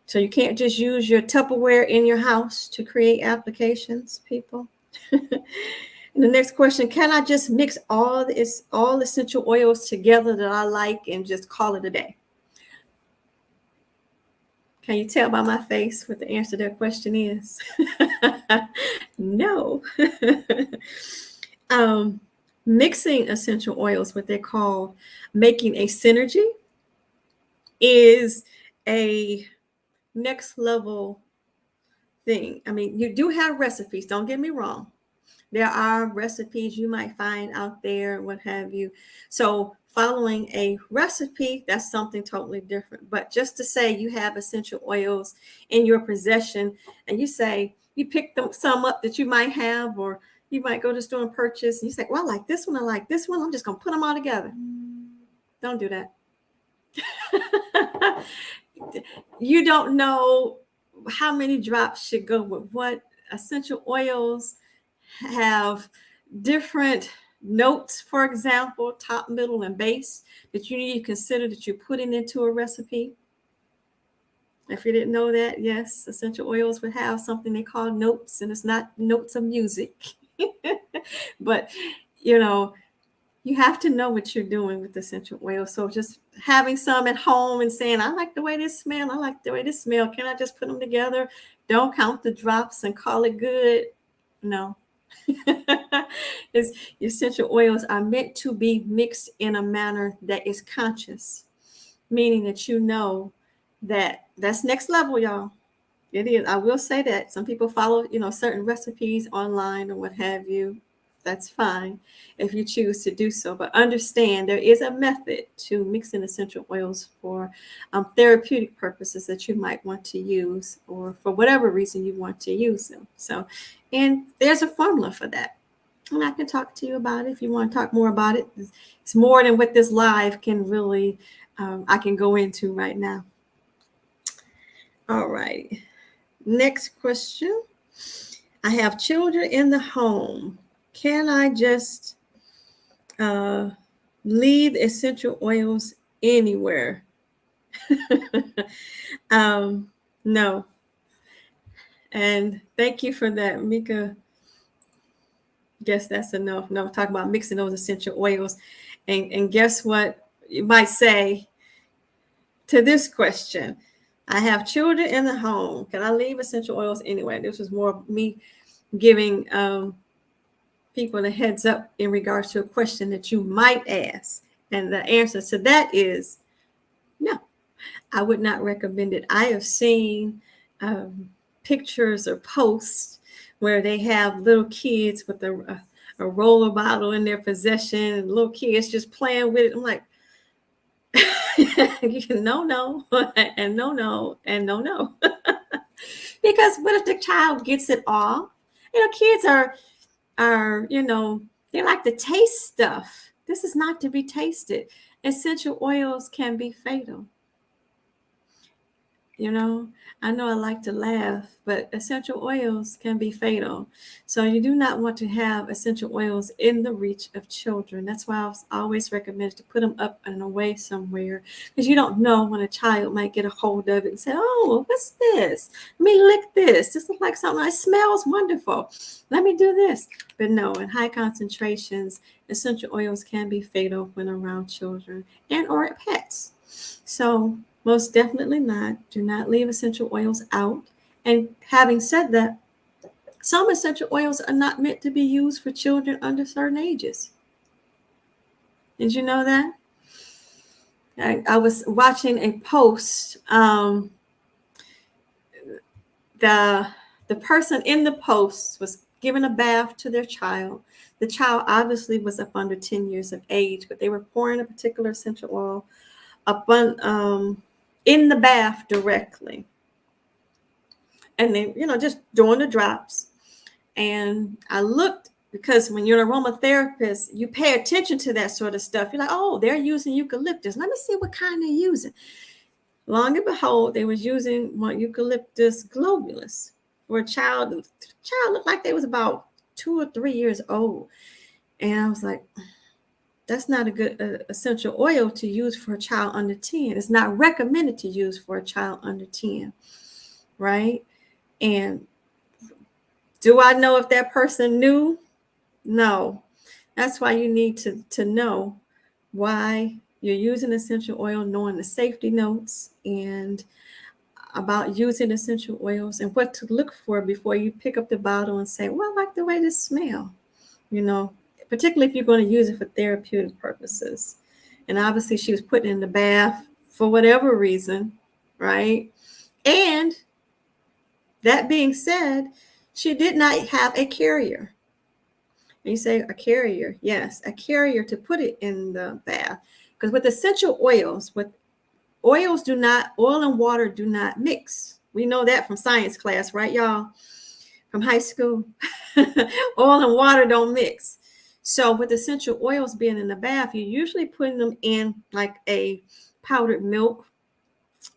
So you can't just use your Tupperware in your house to create applications, people. And the next question, can I just mix all essential oils together that I like and just call it a day? Can you tell by my face what the answer to that question is? No. Mixing essential oils, what they call making a synergy, is a next level thing. I mean, you do have recipes, don't get me wrong. There are recipes you might find out there, what have you. So following a recipe, that's something totally different. But just to say you have essential oils in your possession and you say you pick some up that you might have, or you might go to the store and purchase, and you say, well, I like this one, I like this one, I'm just going to put them all together. Don't do that. You don't know how many drops should go with what. Essential oils have different notes, for example, top, middle, and base, that you need to consider that you're putting into a recipe. If you didn't know that, yes, essential oils would have something they call notes, and it's not notes of music. But, you know, you have to know what you're doing with essential oils. So just having some at home and saying, I like the way this smell, I like the way this smell, can I just put them together? Don't count the drops and call it good. No. Essential oils are meant to be mixed in a manner that is conscious, meaning that you know that's next level, y'all. It is. I will say that some people follow, certain recipes online or what have you. That's fine if you choose to do so, but understand there is a method to mixing essential oils for therapeutic purposes that you might want to use, or for whatever reason you want to use them. So, and there's a formula for that. And I can talk to you about it if you want to talk more about it. It's more than what this live can really, I can go into right now. All right. Next question. I have children in the home. Can I just leave essential oils anywhere? No. And thank you for that, Mika. Guess that's enough. No, talk about mixing those essential oils. And guess what you might say to this question? I have children in the home. Can I leave essential oils anywhere? This was more me giving people a heads up in regards to a question that you might ask. And the answer to that is no, I would not recommend it. I have seen pictures or posts where they have little kids with a roller bottle in their possession, and little kids just playing with it. I'm like, no, and no, and no. Because what if the child gets it all? Kids are, they like to taste stuff. This is not to be tasted. Essential oils can be fatal. You know, I know I like to laugh, but essential oils can be fatal. So you do not want to have essential oils in the reach of children. That's why I always recommend to put them up and away somewhere, because you don't know when a child might get a hold of it and say, "Oh, what's this? Let me lick this. This looks like something. It smells wonderful. Let me do this." But no, in high concentrations, essential oils can be fatal when around children and or pets. So most definitely not. Do not leave essential oils out. And having said that, some essential oils are not meant to be used for children under certain ages. Did you know that? I was watching a post. The person in the post was giving a bath to their child. The child obviously was up under 10 years of age, but they were pouring a particular essential oil up on, in the bath directly. And they, just doing the drops. And I looked, because when you're an aromatherapist, you pay attention to that sort of stuff. You're like, oh, they're using eucalyptus. Let me see what kind they're using. Long and behold, they was using Eucalyptus globulus for a child. The child looked like they was about 2 or 3 years old. And I was like, that's not a good essential oil to use for a child under 10. It's not recommended to use for a child under 10, right? And do I know if that person knew? No. That's why you need to know why you're using essential oil, knowing the safety notes and about using essential oils and what to look for before you pick up the bottle and say, well, I like the way this smells, particularly if you're going to use it for therapeutic purposes. And obviously she was putting in the bath for whatever reason, right? And that being said, she did not have a carrier. And you say a carrier. Yes, a carrier to put it in the bath. Because with essential oils, oil and water do not mix. We know that from science class, right, y'all? From high school. Oil and water don't mix. So with essential oils being in the bath, you're usually putting them in like a powdered milk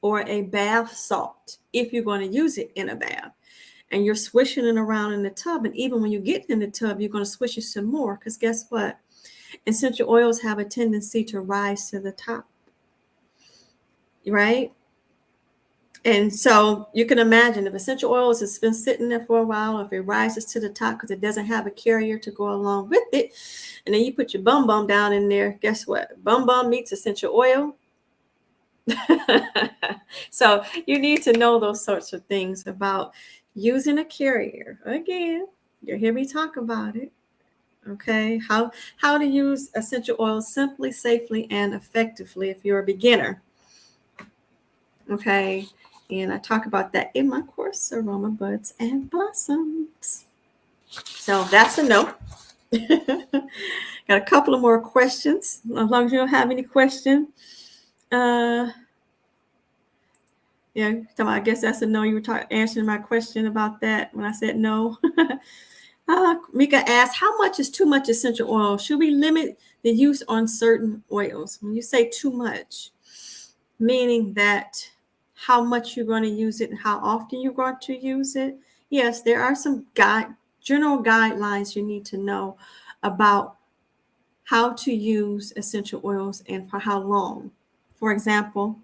or a bath salt if you're going to use it in a bath. And you're swishing it around in the tub. And even when you get in the tub, you're going to swish it some more. Because guess what? Essential oils have a tendency to rise to the top. Right? And so you can imagine if essential oils has been sitting there for a while, if it rises to the top because it doesn't have a carrier to go along with it, and then you put your bum down in there, guess what? Bum meets essential oil. So you need to know those sorts of things about using a carrier. Again, you'll hear me talk about it. Okay, how to use essential oils simply, safely, and effectively if you're a beginner. Okay, and I talk about that in my course, Aroma Buds and Blossoms. So that's a no. Got a couple of more questions. As long as you don't have any question. Yeah, so I guess that's a no. You were answering my question about that when I said no. Mika asked, how much is too much essential oil? Should we limit the use on certain oils? When you say too much, meaning that how much you're going to use it and how often you're going to use it. Yes, there are some general guidelines you need to know about how to use essential oils and for how long. For example,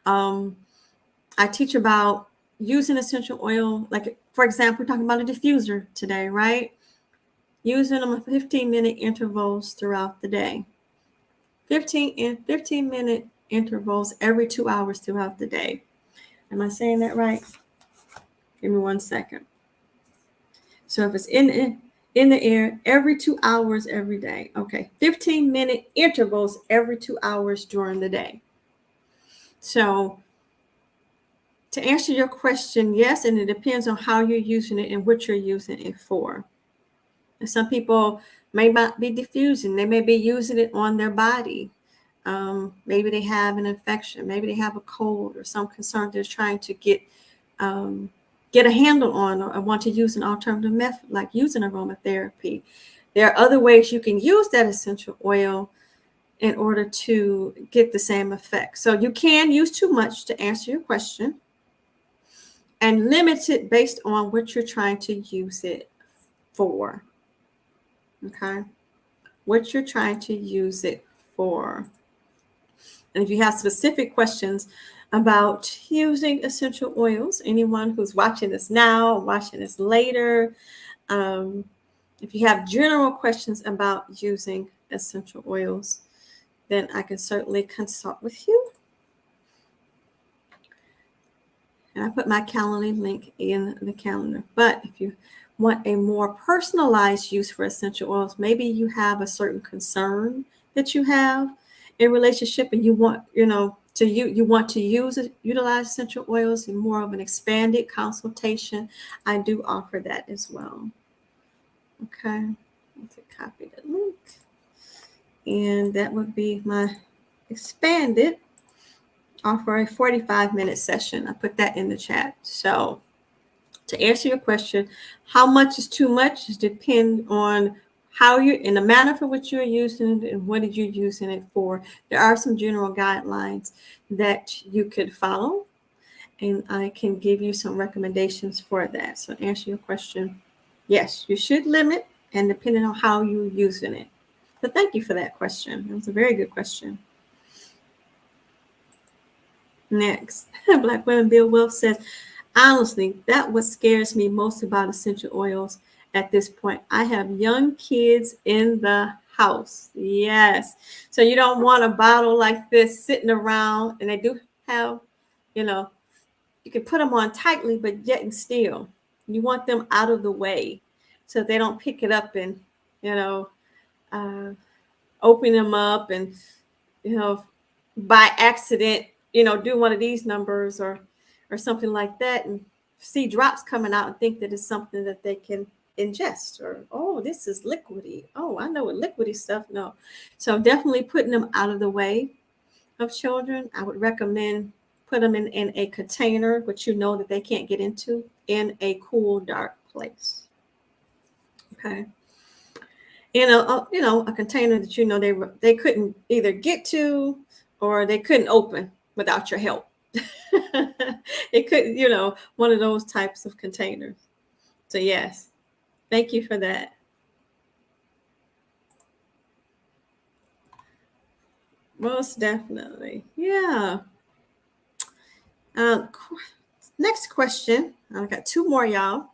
I teach about using essential oil, like, for example, we're talking about a diffuser today, right? Using them at 15-minute intervals throughout the day. 15-minute intervals every 2 hours throughout the day. Am I saying that right? Give me 1 second. So if it's in the air every 2 hours every day. Okay, 15-minute intervals every 2 hours during the day. So to answer your question, yes, and it depends on how you're using it and what you're using it for. And some people may not be diffusing. They may be using it on their body. Maybe they have an infection. Maybe they have a cold or some concern they're trying to get a handle on, or want to use an alternative method like using aromatherapy. There are other ways you can use that essential oil in order to get the same effect. So you can use too much to answer your question, and limit it based on what you're trying to use it for. Okay? What you're trying to use it for. And if you have specific questions about using essential oils, anyone who's watching this now, watching this later, if you have general questions about using essential oils, then I can certainly consult with you. And I put my Calendly link in the calendar. But if you want a more personalized use for essential oils, maybe you have a certain concern that you have in relationship, and you want, you want to utilize essential oils in more of an expanded consultation, I do offer that as well. Okay, let's copy the link, and that would be my expanded offer, a 45-minute session. I put that in the chat. So to answer your question, how much is too much is depend on how you, in the manner for which you're using it and what are you using it for. There are some general guidelines that you could follow, and I can give you some recommendations for that. So to answer your question, yes, you should limit, and depending on how you're using it. But thank you for that question. It was a very good question. Next, Black Women Build Wealth says, honestly, that what scares me most about essential oils at this point. I have young kids in the house. Yes. So you don't want a bottle like this sitting around, and they do have, you can put them on tightly, but yet and still, you want them out of the way so they don't pick it up and, open them up and, by accident, do one of these numbers or something like that and see drops coming out and think that it's something that they can ingest, or, oh, this is liquidy. Oh, I know what liquidy stuff. No. So definitely putting them out of the way of children. I would recommend put them in a container, which that they can't get into, in a cool, dark place. Okay. In a container that they couldn't either get to or they couldn't open without your help. It could, one of those types of containers. So yes, thank you for that. Most definitely. Yeah. Next question. I got two more, y'all.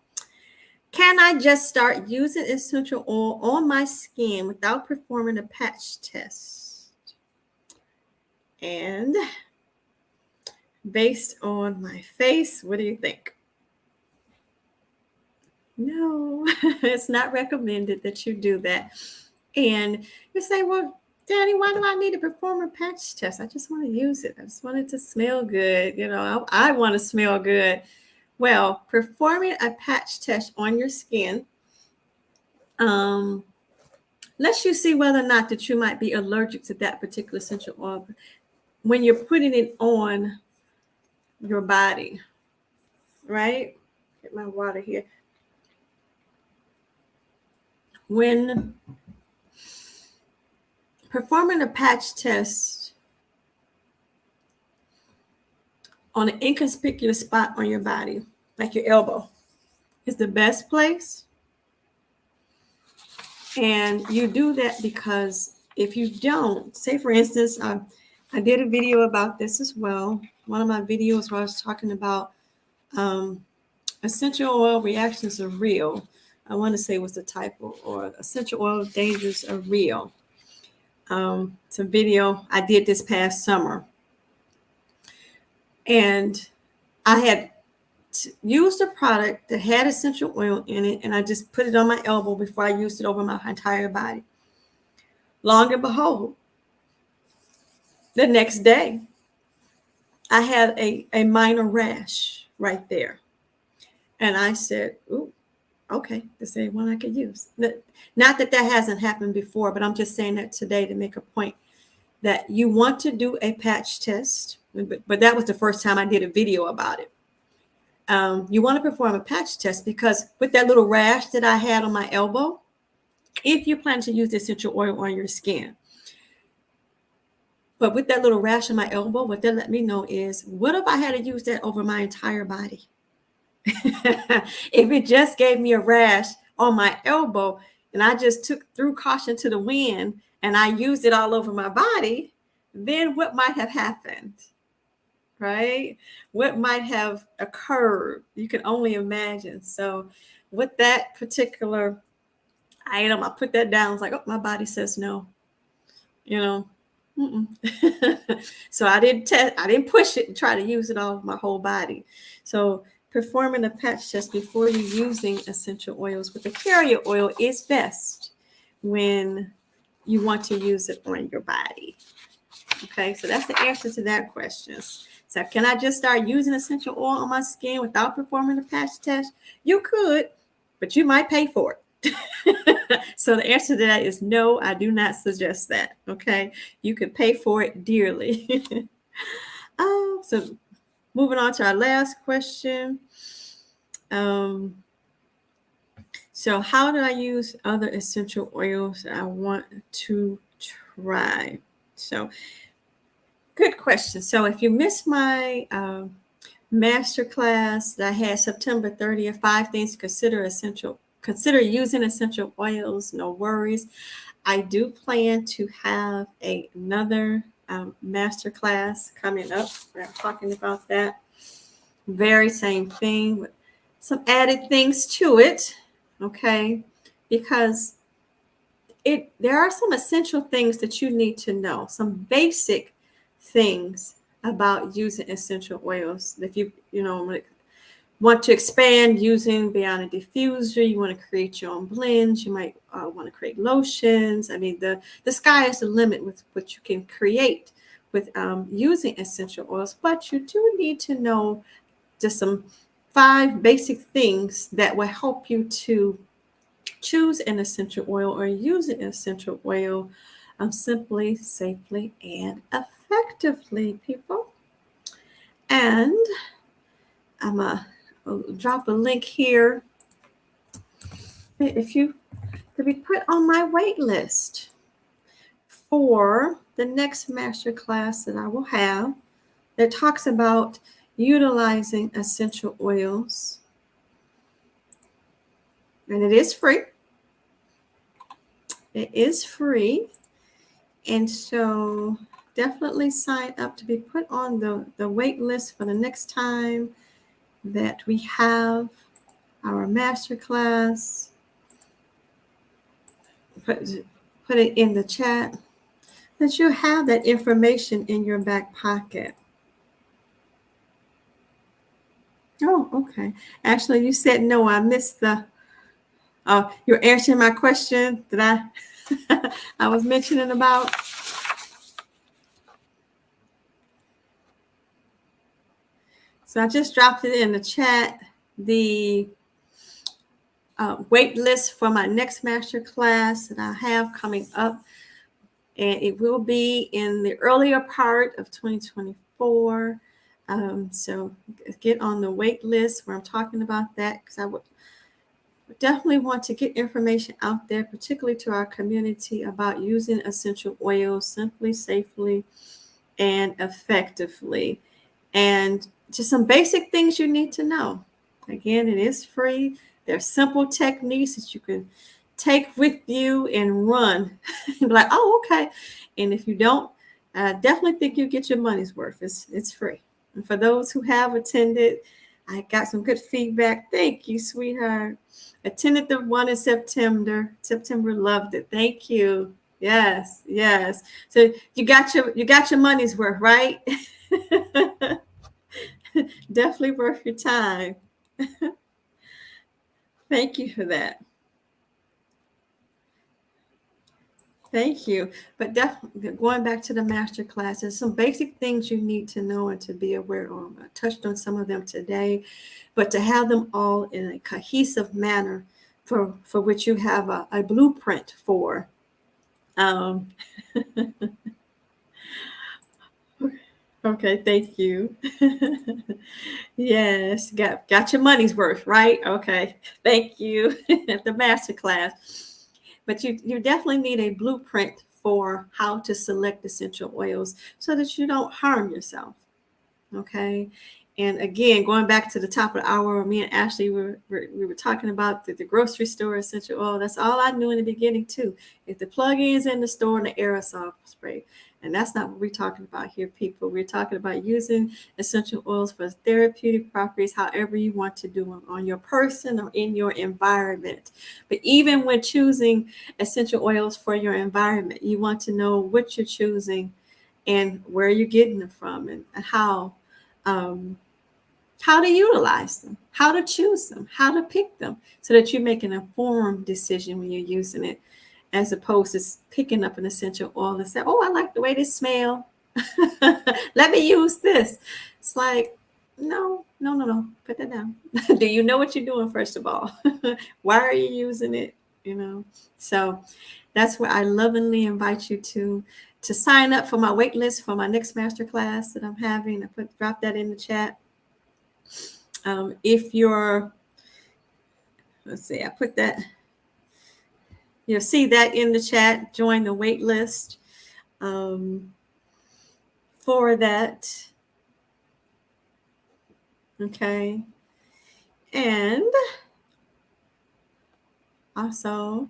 Can I just start using essential oil on my skin without performing a patch test? And based on my face, what do you think? No, it's not recommended that you do that. And you say, well, Danny, why do I need to perform a patch test? I just want to use it. I just want it to smell good. I want to smell good. Well, performing a patch test on your skin lets you see whether or not that you might be allergic to that particular essential oil when you're putting it on your body, right? Get my water here. When performing a patch test on an inconspicuous spot on your body, like your elbow, is the best place. And you do that because if you don't, say for instance, I did a video about this as well. One of my videos where I was talking about essential oil reactions are real. I want to say it was the title, or essential oil dangers are real. It's a video I did this past summer. And I had used a product that had essential oil in it, and I just put it on my elbow before I used it over my entire body. Long and behold, the next day, I had a minor rash right there. And I said, ooh, okay, this ain't one I could use. Not that hasn't happened before, but I'm just saying that today to make a point that you want to do a patch test. But that was the first time I did a video about it. You want to perform a patch test because with that little rash that I had on my elbow, if you plan to use essential oil on your skin, But with that little rash on my elbow, what that let me know is, what if I had to use that over my entire body? If it just gave me a rash on my elbow and I just threw caution to the wind and I used it all over my body, then what might have happened? Right? What might have occurred? You can only imagine. So with that particular item, I put that down. I was like, oh, my body says no. You know. So I didn't push it and try to use it all over my whole body. So performing a patch test before you're using essential oils with a carrier oil is best when you want to use it on your body. Okay, so that's the answer to that question. So can I just start using essential oil on my skin without performing a patch test? You could, but you might pay for it. So the answer to that is no, I do not suggest that. Okay, you could pay for it dearly. So moving on to our last question. So how do I use other essential oils that I want to try? So good question. So if you missed my masterclass that I had September 30th, 5 things to consider using essential oils, no worries. I do plan to have another masterclass coming up where I'm talking about that very same thing with some added things to it. Okay, because there are some essential things that you need to know, some basic things about using essential oils. If you want to expand using beyond a diffuser, you want to create your own blends, you might want to create lotions. I mean, the sky is the limit with what you can create with using essential oils, but you do need to know just some 5 basic things that will help you to choose an essential oil or use an essential oil simply, safely, and effectively, people. And I'm going to drop a link here if you could be put on my wait list for the next masterclass that I will have that talks about utilizing essential oils. And it is free. It is free. And so definitely sign up to be put on the wait list for the next time that we have our masterclass. Put it in the chat that you have that information in your back pocket. Oh, okay. Actually, you said no. I missed you're answering my question that I was mentioning about. So I just dropped it in the chat. The wait list for my next master class that I have coming up, and it will be in the earlier part of 2024. So get on the wait list where I'm talking about that, because I would definitely want to get information out there, particularly to our community, about using essential oils simply, safely, and effectively. And just some basic things you need to know. Again, it is free. There's simple techniques that you can take with you and run. Be like, oh, okay. And if you don't, I definitely think you get your money's worth. It's free. And for those who have attended, I got some good feedback. Thank you, sweetheart. Attended the one in September. Loved it. Thank you. Yes. So you got your money's worth, right? Definitely worth your time. Thank you for that. Thank you. But definitely going back to the master class, there's some basic things you need to know and to be aware of. I touched on some of them today, but to have them all in a cohesive manner for which you have a blueprint for. Okay, thank you. Yes, got your money's worth, right? Okay, thank you. At the master class. But you definitely need a blueprint for how to select essential oils so that you don't harm yourself. Okay. And again, going back to the top of the hour, me and Ashley we were talking about the grocery store essential oil. That's all I knew in the beginning too. If the plug-ins in the store and the aerosol spray. And that's not what we're talking about here, people. We're talking about using essential oils for therapeutic properties, however you want to do them on your person or in your environment. But even when choosing essential oils for your environment, you want to know what you're choosing and where you're getting them from, and um, how to utilize them, how to choose them, how to pick them, so that you make an informed decision when you're using it, as opposed to picking up an essential oil and say, "Oh, I like the way this smell. Let me use this." It's like, no, no, no, no. Put that down. Do you know what you're doing, first of all? Why are you using it? So that's where I lovingly invite you to sign up for my wait list for my next masterclass that I'm having. Drop that in the chat. If you're, let's see, I put that, you'll see that in the chat. Join the wait list for that. Okay. And also,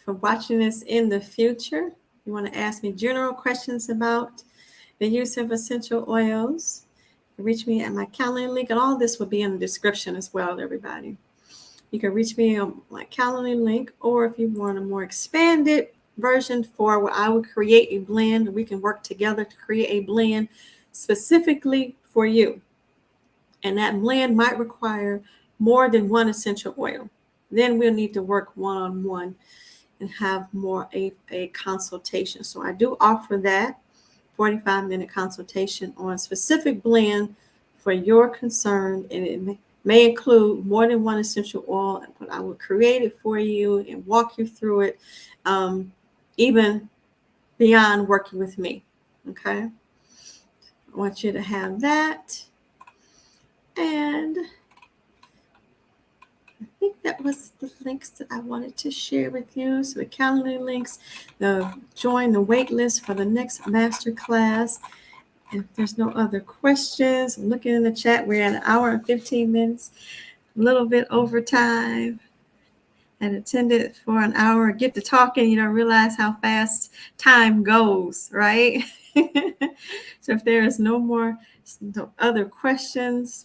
for watching this in the future, you want to ask me general questions about the use of essential oils, reach me at my calendar link, and all this will be in the description as well, everybody. You can reach me on my calendar link, or if you want a more expanded version for where I would create a blend, we can work together to create a blend specifically for you. And that blend might require more than one essential oil. Then we'll need to work one-on-one and have more a consultation. So I do offer that 45-minute consultation on a specific blend for your concern, and it may include more than one essential oil, but I will create it for you and walk you through it, even beyond working with me. Okay, I want you to have that. And I think that was the links that I wanted to share with you. So the calendar links, join the wait list for the next masterclass. If there's no other questions, I'm looking in the chat. We're at 1 hour and 15 minutes, a little bit over time. And attended for an hour, get to talking, you don't realize how fast time goes, right? So if there is no other questions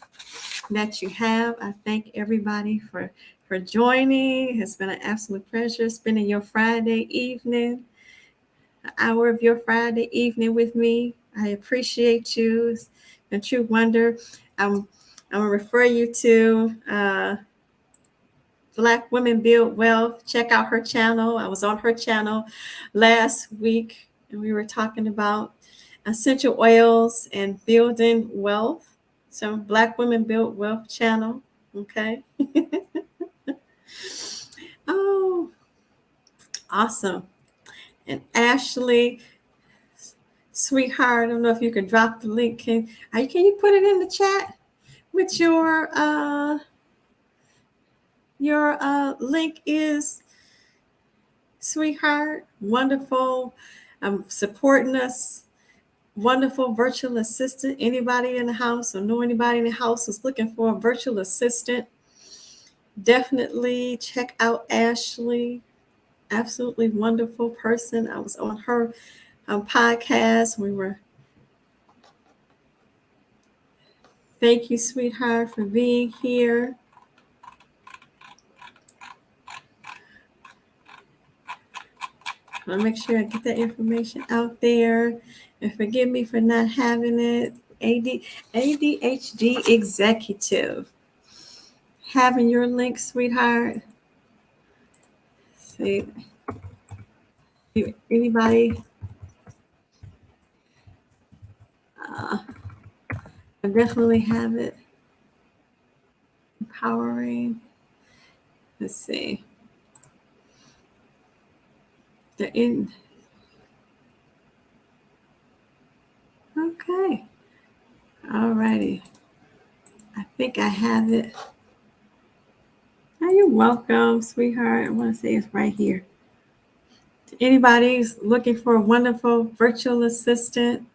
that you have, I thank everybody for joining. It's been an absolute pleasure spending your Friday evening, an hour of your Friday evening with me. I appreciate you. It's a true wonder. I'm going to refer you to Black Women Build Wealth. Check out her channel. I was on her channel last week, and we were talking about essential oils and building wealth. So Black Women Build Wealth channel. Okay. Oh, awesome. And Ashley, sweetheart, I don't know if you can drop the link. Can you put it in the chat with your link is, sweetheart? Wonderful. Supporting us. Wonderful virtual assistant. Anybody in the house or know anybody in the house is looking for a virtual assistant, definitely check out Ashley. Absolutely wonderful person. I was on her podcast. Thank you, sweetheart, for being here. I'll make sure I get that information out there. And forgive me for not having it. ADHD executive. Having your link, sweetheart. See, anybody? I definitely have it. Empowering. Let's see. Okay. All righty. I think I have it. Oh, you're welcome, sweetheart. I want to say it's right here. Anybody's looking for a wonderful virtual assistant,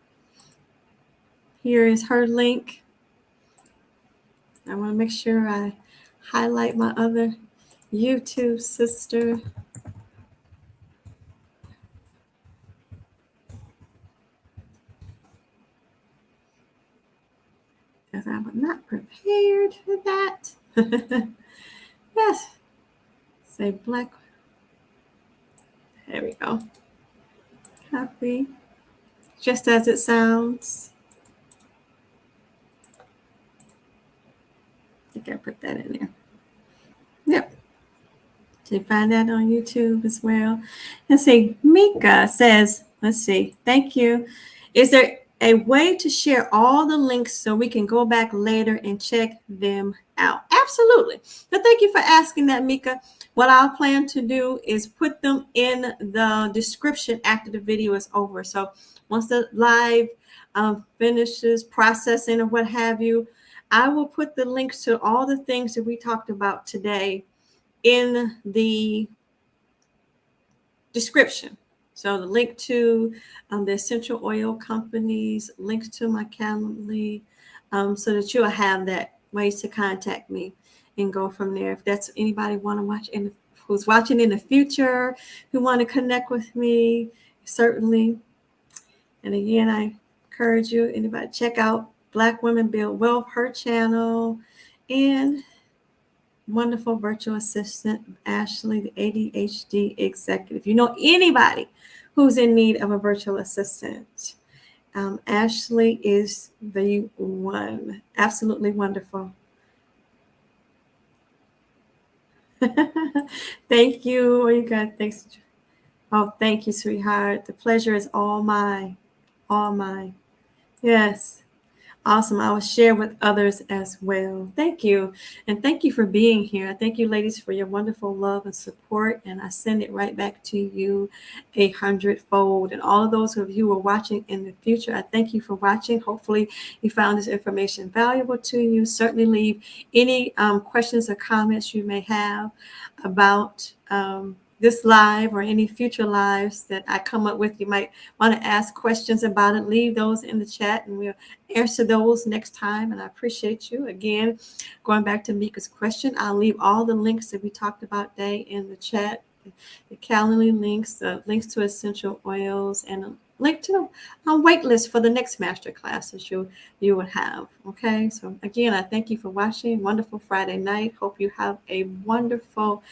here is her link. I want to make sure I highlight my other YouTube sister. Because I was not prepared for that. Yes. Say black. There we go. Copy. Just as it sounds. I think I put that in there. Yep. You find that on YouTube as well. Let's see. Mika says, let's see. Thank you. Is there a way to share all the links so we can go back later and check them out? Absolutely. But thank you for asking that, Mika. What I'll plan to do is put them in the description after the video is over. So once the live finishes processing or what have you, I will put the links to all the things that we talked about today in the description. So the link to the essential oil companies, links to my Calendly, so that you'll have that ways to contact me and go from there. If that's anybody want to watch and who's watching in the future, who want to connect with me, certainly. And again, I encourage you, anybody check out Black Women Build Wealth, her channel, and wonderful virtual assistant, Ashley, the ADHD executive. You know anybody who's in need of a virtual assistant, Ashley is the one. Absolutely wonderful. Thank you. Oh, you got thanks. Oh, thank you, sweetheart. The pleasure is all mine. All mine. Yes. Awesome. I will share with others as well. Thank you. And thank you for being here. Thank you, ladies, for your wonderful love and support. And I send it right back to you 100-fold. And all of those of you who are watching in the future, I thank you for watching. Hopefully you found this information valuable to you. Certainly leave any questions or comments you may have about this live or any future lives that I come up with. You might want to ask questions about it. Leave those in the chat and we'll answer those next time. And I appreciate you. Again, going back to Mika's question, I'll leave all the links that we talked about today in the chat. The Calendly links, the links to essential oils, and a link to a wait list for the next master classes you would have. Okay, so again, I thank you for watching. Wonderful Friday night. Hope you have a wonderful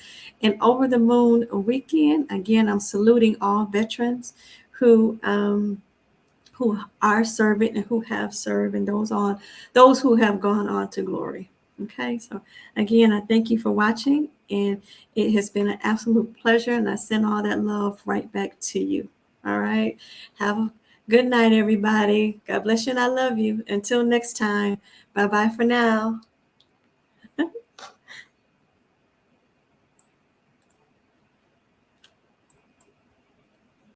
and over the moon weekend. Again, I'm saluting all veterans who are serving and who have served, and those who have gone on to glory. Okay, so again, I thank you for watching, and it has been an absolute pleasure, and I send all that love right back to you. All right, have a good night, everybody. God bless you, and I love you. Until next time, bye-bye for now.